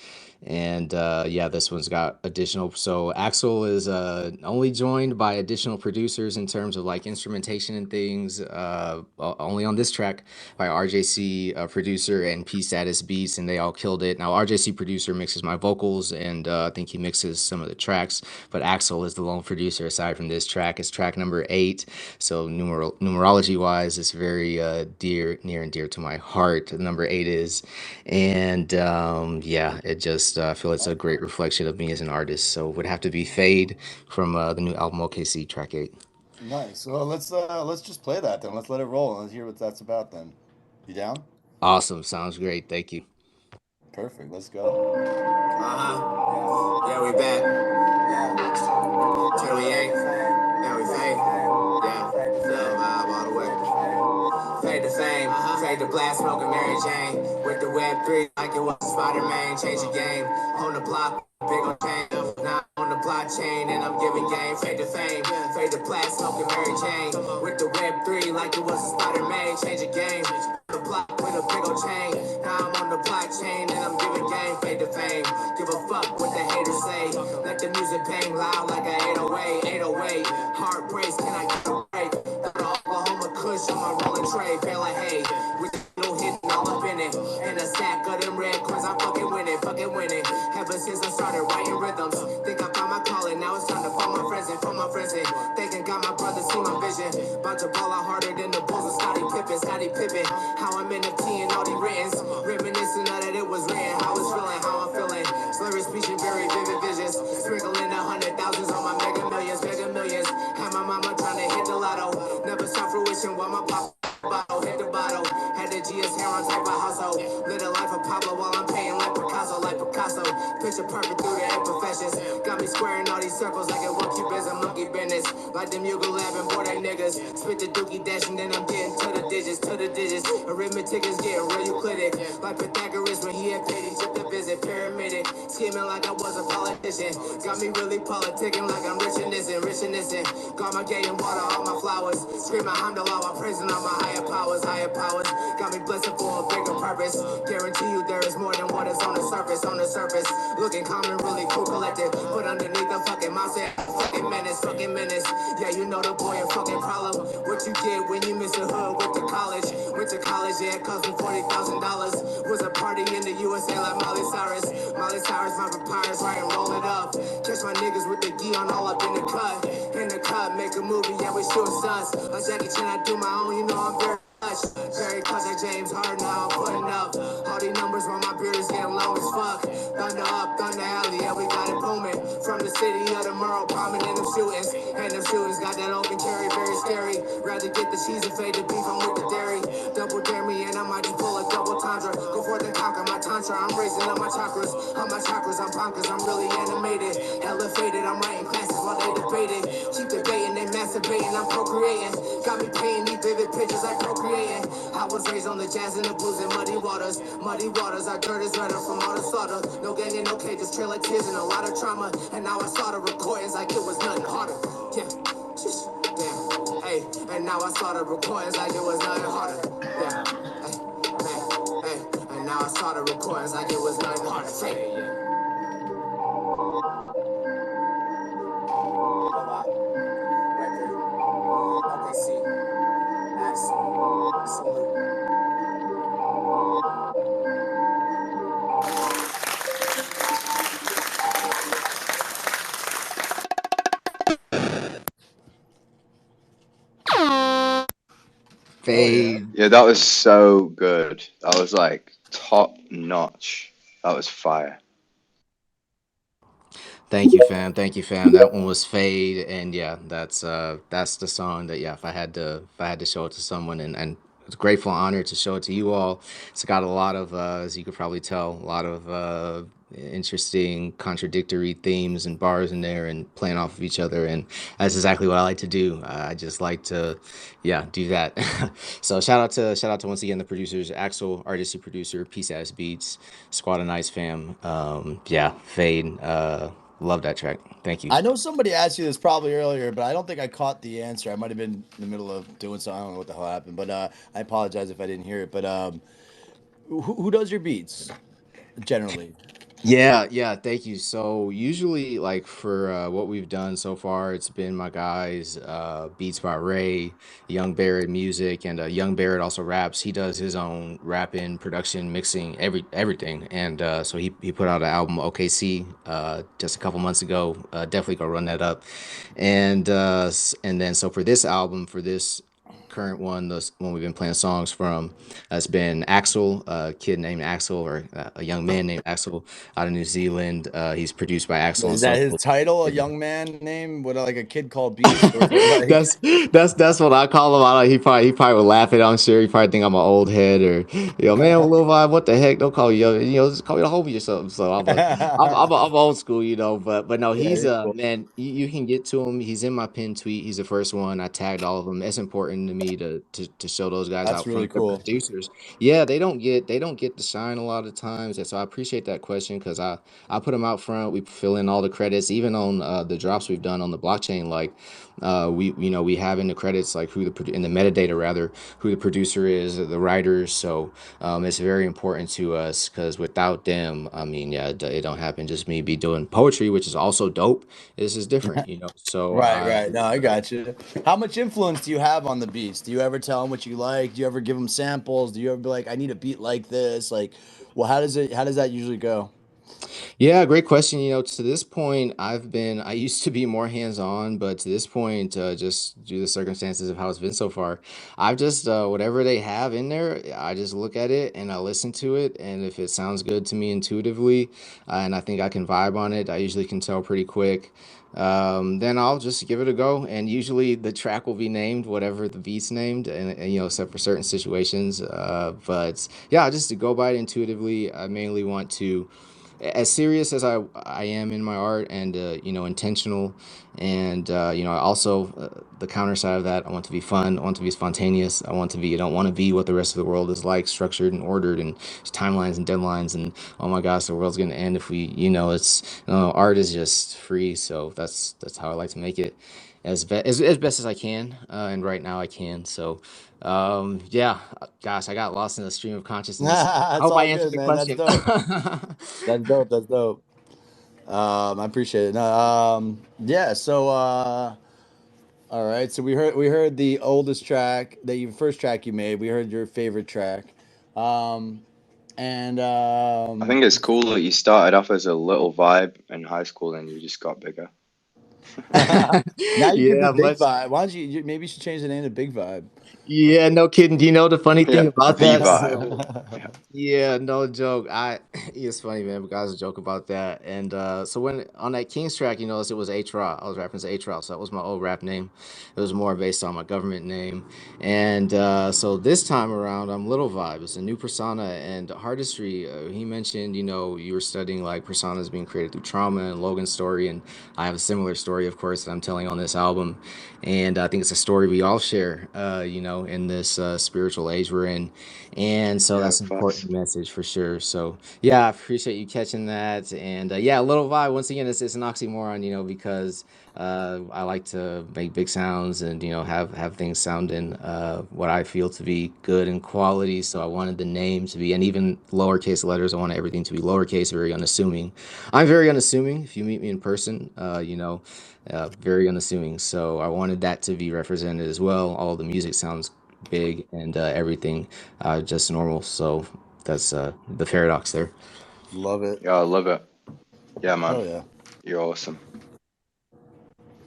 And yeah, this one's got additional. So Axel is only joined by additional producers in terms of like instrumentation and things. Only on this track by RJC producer and P Status Beats, and they all killed it. Now RJC producer mixes my vocals, and I think he mixes some of the tracks. But Axel is the lone producer aside from this track. It's track number 8. So numerology wise, it's very near and dear to my heart. Number 8 is, and yeah, it just I feel it's a great reflection of me as an artist. So it would have to be Fade from the new album OKC, track 8. Nice. Well, let's just play that then. Let's let it roll and let's hear what that's about then. You down? Awesome, sounds great. Thank you. Perfect. Let's go. Yeah, we back. 28. Yeah, we fade. Yeah, love vibe all the way. Fade to fame, fade to blast, smoking Mary Jane. With the web 3 like it was Spider-Man. Change the game, on the block, big on chain. Now on the blockchain and I'm giving game. Fade to fame, fade to blast, smoking Mary Jane. With the web 3 like it was Spider-Man. Change the game, on the block with a big on chain. Now I'm on the blockchain and I'm giving game. Fade to fame, give a fuck what the haters say. Let the music bang loud like a 808, 808. Heart breaks, can I get a break? Oklahoma Kush on my rolling tray, feel like hey, with no hitting all up in it. And a stack of them red coins, I fucking win it. Ever since I started writing rhythms, think I found my calling. Now it's time to phone my friends in. Thinking got my brother see my vision. About to ball out harder than the Bulls of Scottie Pippen. How I'm NFT and all these writtens, reminiscing of that it was written. How I'm feeling. Slurry speech and very vivid visions. Sprinkling the 100,000s on my mega millions. Had my mama trying to hit the lotto. Never saw fruition while my pop bottle hit the bottle. Had the GS hair on type of household. Live a life of Pablo while I'm paying like Picasso. Picture perfect through the 8 professions. Got me squaring all these circles like it work Cubans and monkey business. Like them Yugo Lab and Bordak niggas. Spit the dookie dash and then I'm getting to the digits. Arithmetic is getting real Euclidic. Like Pythagoras when he had paid Egypt to visit. Pyramided. Scheming like I was a politician. Got me really politicking like I'm rich and isn't. Got my gay and water all my flowers. Screaming alhamdulillah while praising all my higher powers. Got me blessed for a bigger purpose. Guarantee you there is more than what is on the surface. Looking calm and really cool collected. But underneath the fucking mindset, fucking menace. Yeah, you know the boy a fucking problem. What you get when you miss the hood with the college. Went to college, yeah, it cost me $40,000. Was a party in the USA like Miley Cyrus, my papyrus, right and roll it up. Catch my niggas with the gi on all up in the cut. Make a movie, yeah, we shoot stunts. Like Jackie Chan, I do my own, you know I'm very clutch like James Harden, now I'm putting up. All these numbers while my beard is getting long as fuck. Thunder up, Thunder Alley, yeah, we got it booming. From the city of the shooters got that open carry, very scary. Rather get the cheese and fade the beef, I'm with the dairy. Double dare me and I might pull a double tundra. Go forth and conquer my tantra, I'm raising up my chakras. On my chakras, I'm bonkers, I'm really animated. Elevated, I'm writing classes while they debating. Keep debating, they masturbating, I'm procreating. Got me painting these vivid pictures like procreating. I was raised on the jazz and the blues and muddy waters. Muddy waters, our dirt is redder from all the slaughter. No gang and no cages, trail of tears and a lot of trauma. And now I saw the recordings like it was nothing harder. Yeah, damn, hey. And now I saw the recordings like it was nothing harder. Yeah, hey. And now I saw the recordings like it was nothing harder. Say it, yeah. Okay, see, absolute. Fade. Yeah, that was so good. That was like top notch. That was fire. Thank you, fam. Thank you, fam. That one was Fade, and yeah, that's the song that if I had to show it to someone, and it's a grateful honor to show it to you all. It's got a lot of as you could probably tell, a lot of interesting contradictory themes and bars in there and playing off of each other, and that's exactly what I like to do. I just like to do that. So shout out to once again the producers, Axel, artistic producer, Peace Ass Beats, Squad of Nice fam. Fade. Love that track. Thank you. I know somebody asked you this probably earlier, but I don't think I caught the answer. I might have been in the middle of doing something. I don't know what the hell happened, but I apologize if I didn't hear it. But who does your beats generally? Yeah, thank you. So usually, like for what we've done so far, it's been my guys, Beats by Ray, Young Barrett music, and Young Barrett also raps. He does his own rapping, production, mixing, everything. And so he put out an album OKC just a couple months ago. Definitely go run that up. And then so for this album, for this current one, the one we've been playing songs from, has been Axel, a kid named Axel, or a young man named Axel out of New Zealand. He's produced by Axel. Is that his title? A young man name? What, like a kid called Beast? Or like... that's what I call him. He probably would laugh at it. I'm sure he probably think I'm an old head, or man, Lil Vibe, what the heck? Don't call you, just call me the homie or something. So I'm old school, But no, he's cool. Man. You can get to him. He's in my pin tweet. He's the first one. I tagged all of them. It's important to me to show those guys That's out really front. Cool. Producers. Yeah, they don't get the shine a lot of times, and so I appreciate that question because I put them out front. We fill in all the credits, even on the drops we've done on the blockchain. Like we have in the credits like in the metadata rather who the producer is, the writers. So it's very important to us because without them, it don't happen. Just me be doing poetry, which is also dope. This is different, So right. No, I got you. How much influence do you have on the beats? Do you ever tell them what you like? Do you ever give them samples? Do you ever be like, I need a beat like this? Like, well, how does that usually go? Yeah, great question. To this point, I used to be more hands-on, but to this point, just due to the circumstances of how it's been so far, I've just, whatever they have in there, I just look at it and I listen to it. And if it sounds good to me intuitively, and I think I can vibe on it, I usually can tell pretty quick. Then I'll just give it a go. And usually the track will be named whatever the beat's named, and except for certain situations. But yeah, just to go by it intuitively, I mainly want to, as serious as I am in my art, and intentional, and also the counter side of that, I want to be fun, I want to be spontaneous, I don't want to be what the rest of the world is like, structured and ordered, and timelines and deadlines, and oh my gosh, the world's gonna end if we, art is just free. So that's how I like to make it as best as I can, and right now I can. So gosh, I got lost in the stream of consciousness. I hope I answered the question. That's dope. I appreciate it. Yeah. So, all right. So we heard the oldest track, first track you made. We heard your favorite track. I think it's cool that you started off as a little vibe in high school and you just got bigger. Now you can be Big Vibe. Why don't you maybe you should change the name to Big Vibe? Yeah, no kidding. Do you know the funny thing about that? Yeah, no joke. It's funny, man. Guys joke about that. And so when on that Kings track, you notice it was H Raw. I was rapping as H Raw, so that was my old rap name. It was more based on my government name. And so this time around, I'm Little Vibe. It's a new persona. And Artistry, he mentioned, you were studying like personas being created through trauma and Logan's story. And I have a similar story, of course, that I'm telling on this album. And I think it's a story we all share, in this spiritual age we're in. And so Yeah, that's an facts. important message for sure. So yeah, I appreciate you catching that. And yeah, Little Vibe, once again, it's an oxymoron, because I like to make big sounds and have things sound in what I feel to be good and quality. So I wanted the name to be, and even lowercase letters. I wanted everything to be lowercase, very unassuming. I'm very unassuming. If you meet me in person, very unassuming. So I wanted that to be represented as well. All the music sounds big and everything just normal. So that's the paradox there. Love it. Yeah, I love it. Yeah, man. Hell yeah. You're awesome.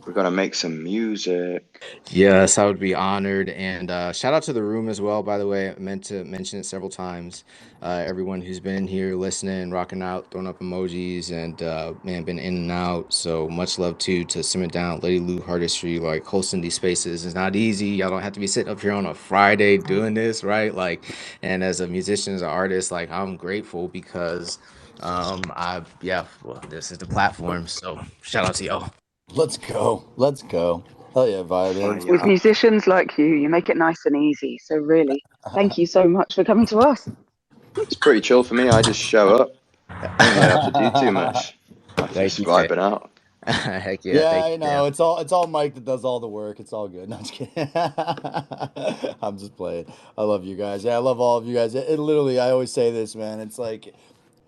We're gonna make some music. Yes, I would be honored. And shout out to the room as well, by the way. I meant to mention it several times. Everyone who's been here listening, rocking out, throwing up emojis, and man, been in and out. So much love to Simmer Down, Lady Lou Artistry, like hosting these spaces is not easy. Y'all don't have to be sitting up here on a Friday doing this, right? Like, and as a musician, as an artist, like I'm grateful because well, this is the platform. So shout out to y'all. Let's go. Let's go. Hell yeah, Vibe. Fine, It's With yeah. musicians like you make it nice and easy. So really, thank you so much for coming to us. It's pretty chill for me. I just show up. I don't really have to do too much. I'm Thank just you, Ted. vibing out. Heck yeah, Yeah, thank I you, know. Sam. It's all Mike that does all the work. It's all good. No, I'm just kidding. I'm just playing. I love you guys. Yeah, I love all of you guys. It literally, I always say this, man. It's like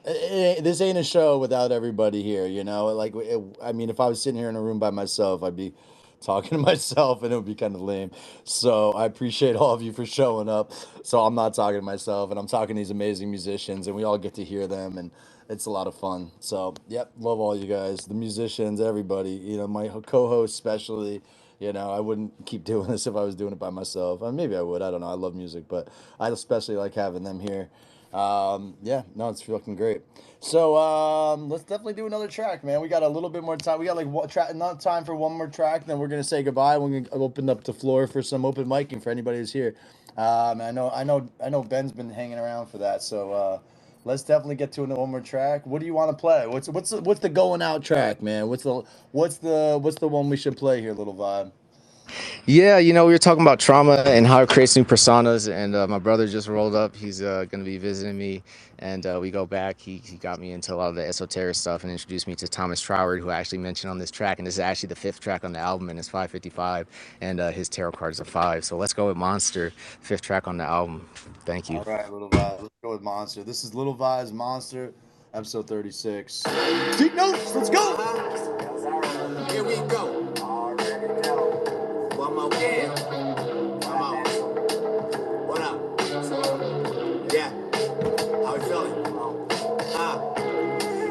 this ain't a show without everybody here. Like I mean, if I was sitting here in a room by myself, I'd be talking to myself, and it would be kind of lame. So I appreciate all of you for showing up. So I'm not talking to myself, and I'm talking to these amazing musicians, and we all get to hear them, and it's a lot of fun. So yep, love all you guys, the musicians, everybody. My co-host especially. I wouldn't keep doing this if I was doing it by myself. Maybe I would. I don't know. I love music, but I especially like having them here. Yeah, no, it's fucking great. So let's definitely do another track, man. We got a little bit more time. We got like one track, not time for one more track. Then we're gonna say goodbye. We're gonna open up the floor for some open micing for anybody who's here. I know Ben's been hanging around for that. So let's definitely get to one more track. What do you want to play? What's the going out track, man? What's the one we should play here, Little Vibe? Yeah, we were talking about trauma and how it creates new personas. And my brother just rolled up. He's going to be visiting me. And we go back. He got me into a lot of the esoteric stuff and introduced me to Thomas Troward, who I actually mentioned on this track. And this is actually the 5th track on the album, and it's 555. And his tarot card is a 5. So let's go with Monster, 5th track on the album. Thank you. All right, Little Vibe. Let's go with Monster. This is Little Vibe's Monster, episode 36. Deep notes. Let's go. Here we go. One more game. Come on. What up? Yeah. How we feeling?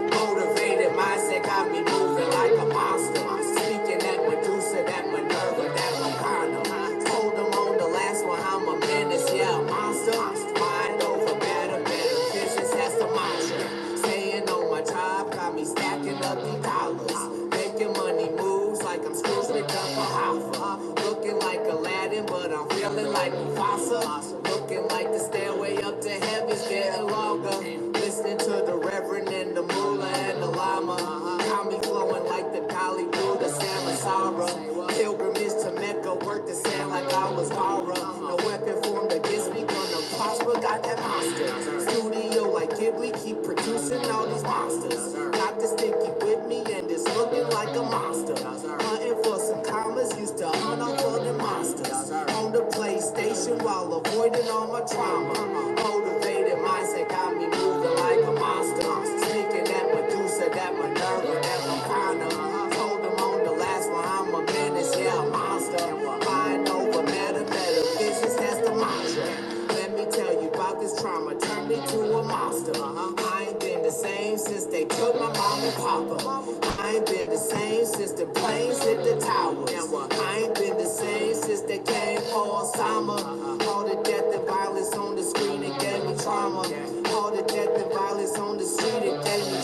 Motivated mindset got me moving like a monster. Speaking that Medusa, that Minerva, that Wakanda. Told them on the last one, I'm a menace, yeah, a monster. Mind over matter, better visions, that's the mantra. Staying on my job got me stacking up the dollars. Making money moves like I'm Scrooge McDuck for Hoffa. Looking like Aladdin, but I'm feeling like Mufasa. Looking like the stairway up to heaven's getting longer. Listening to the Reverend and the Mullah and the Lama. Got me flowing like the Kali Buddha, Samasara. Pilgrimage to Mecca, work the sand like I was Hara. No weapon formed against me, gonna prosper, got that monster. Studio like Ghibli, keep producing all these monsters. Got the sticky with me and it's looking like a monster. Hunting for some commas, used to hunt on for the monsters. On the PlayStation while avoiding all my trauma. Motivated mindset got me moving like a monster. Speaking that Medusa, that Minerva, that Wakanda. Told them on the last one, I'm a menace, yeah, a monster. Mind over matter, metaphysics, that's the mantra. Let me tell you about this trauma, turned me to a monster. I ain't been the same since they took my mom and papa. I ain't been the same since the planes hit the towers. I ain't been the same since they came for Osama. All the death and violence on the screen, it gave me trauma. All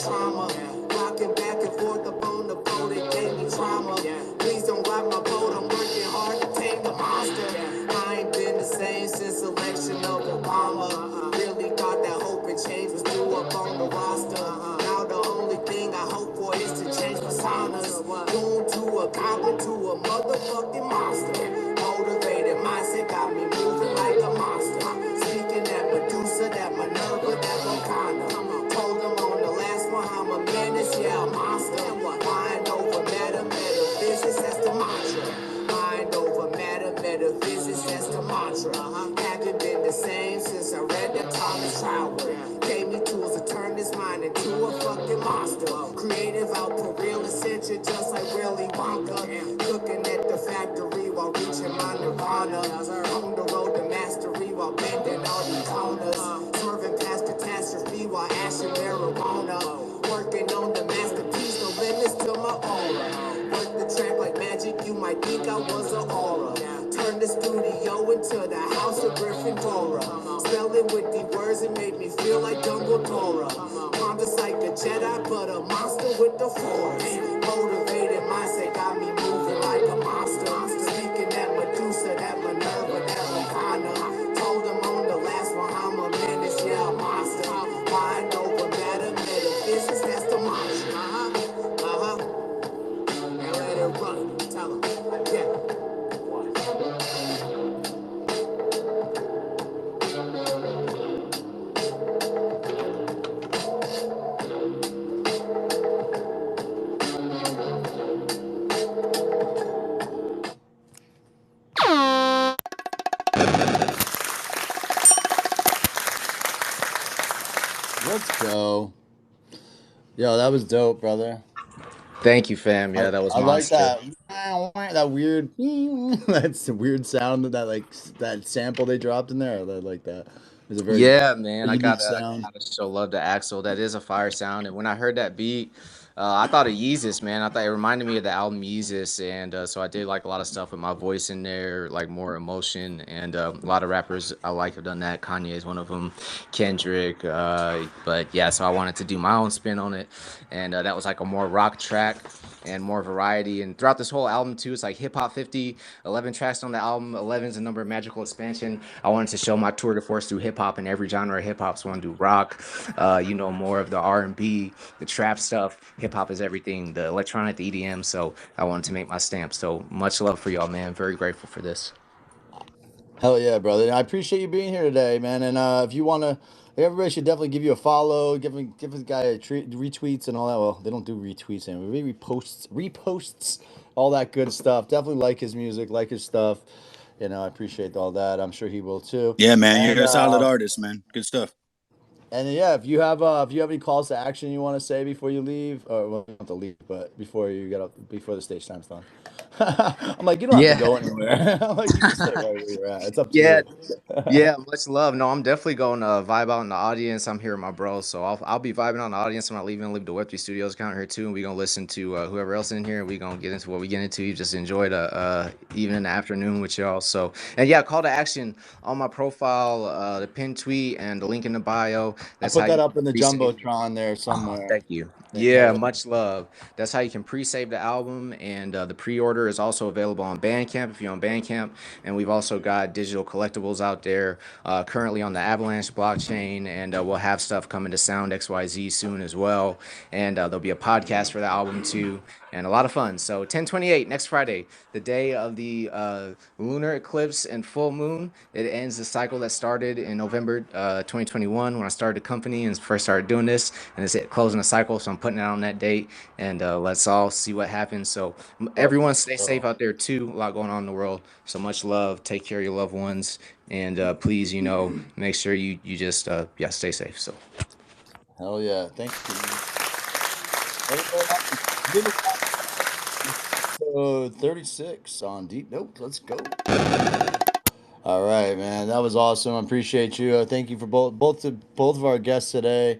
trauma. Rocking back and forth up on the boat, it gave me trauma. Please don't rock my boat, I'm working hard to tame the monster. I ain't been the same since election of Obama. Really thought that hope and change was due up on the roster. Now the only thing I hope for is to change personas. Doomed to a goblin, to a motherfucking monster. Motivated mindset got me moving like a monster. Speaking that Medusa, that Minerva, that Wakanda. Told them on the last one I'm a menace, yeah, a monster. Mind over matter, metaphysics, that's the mantra. Mind over matter, metaphysics, that's the mantra. Haven't been the same since I read that Thomas Troward. Gave me tools to turn this mind into a fucking monster. Creative output, real essential, just like Willy Wonka. Cooking at the factory while reaching my nirvana. On the road to mastery while bending all the corners. Swerving past catastrophe while ashing marijuana. Working on the masterpiece, no limits to my aura. Work the track like magic, you might think I was an aura. Turn the studio into the house of Gryffindor. Spelling with the words, it made me feel like Dumbledore. I'm just like a Jedi, but a monster with the force. Motivated mindset got me moving like a monster. Speaking that Medusa, that Minerva, that Wakanda. Told them on the last one I'm a menace, yeah, a monster. Mind over matter, metaphysics, that's the mantra. Now let it run, tell them, yeah. Let's go. Yo, that was dope, brother. Thank you, fam. Yeah, that was I like monster. that weird that's a weird sound that sample they dropped in there. I like that. It's a very Yeah, man, I unique gotta, I sound. gotta show love to Axel. That is a fire sound. And when I heard that beat, I thought of Yeezus, man. I thought it reminded me of the album Yeezus, and so I did like a lot of stuff with my voice in there, like more emotion. And a lot of rappers I like have done that. Kanye is one of them, Kendrick. But yeah, so I wanted to do my own spin on it, and that was like a more rock track and more variety. And throughout this whole album too, it's like Hip Hop 50, 11 tracks on the album. 11 is a number of magical expansion. I wanted to show my tour de force through hip hop and every genre of hip hop. So I want to do rock, more of the R&B, the trap stuff. Hip hop is everything, the electronic, the EDM. So I wanted to make my stamp. So much love for y'all, man. Very grateful for this. Hell yeah, brother. I appreciate you being here today, man. And if you wanna everybody should definitely give you a follow, give this guy a treat, retweets and all that. Well, they don't do retweets anymore. Maybe reposts, all that good stuff. Definitely like his music, like his stuff. I appreciate all that. I'm sure he will too. Yeah, man, And you're a solid artist, man. Good stuff. and yeah, if you have any calls to action you want to say before you leave, or well, you don't have to leave, but before you get up, before the stage time's done. I'm like, you don't have to go anywhere. I'm like, you can stay right where you're at. It's up to Yeah, you. yeah, much love. No, I'm definitely going to vibe out in the audience. I'm here with my bro, so I'll be vibing out in the audience. I'm not leaving. I'll leave the Web3 Studios account here too, and we're gonna listen to whoever else in here, and we're gonna get into what we get into. You just enjoy the evening and afternoon with y'all. So, and yeah, call to action on my profile, the pin tweet, and the link in the bio. I That's put how that you up in the pre-save. jumbotron there Oh, somewhere. thank you. Thank you. Yeah, much love. That's how you can pre-save the album, and the pre-order is also available on Bandcamp if you're on Bandcamp. And we've also got digital collectibles out there currently on the Avalanche blockchain, and we'll have stuff coming to Sound XYZ soon as well. And there'll be a podcast for the album too, and a lot of fun. So 10/28 next Friday, the day of the lunar eclipse and full moon. It ends the cycle that started in November 2021 when I started the company and first started doing this, and it's closing the cycle. So I'm putting it out on that date, and let's all see what happens. So everyone stay safe out there too. A lot going on in the world. So much love. Take care of your loved ones, and please, make sure you just stay safe. So Hell yeah. Thanks. So 36 on Deep Note. Let's go. All right, man. That was awesome. I appreciate you. Thank you for both of our guests today.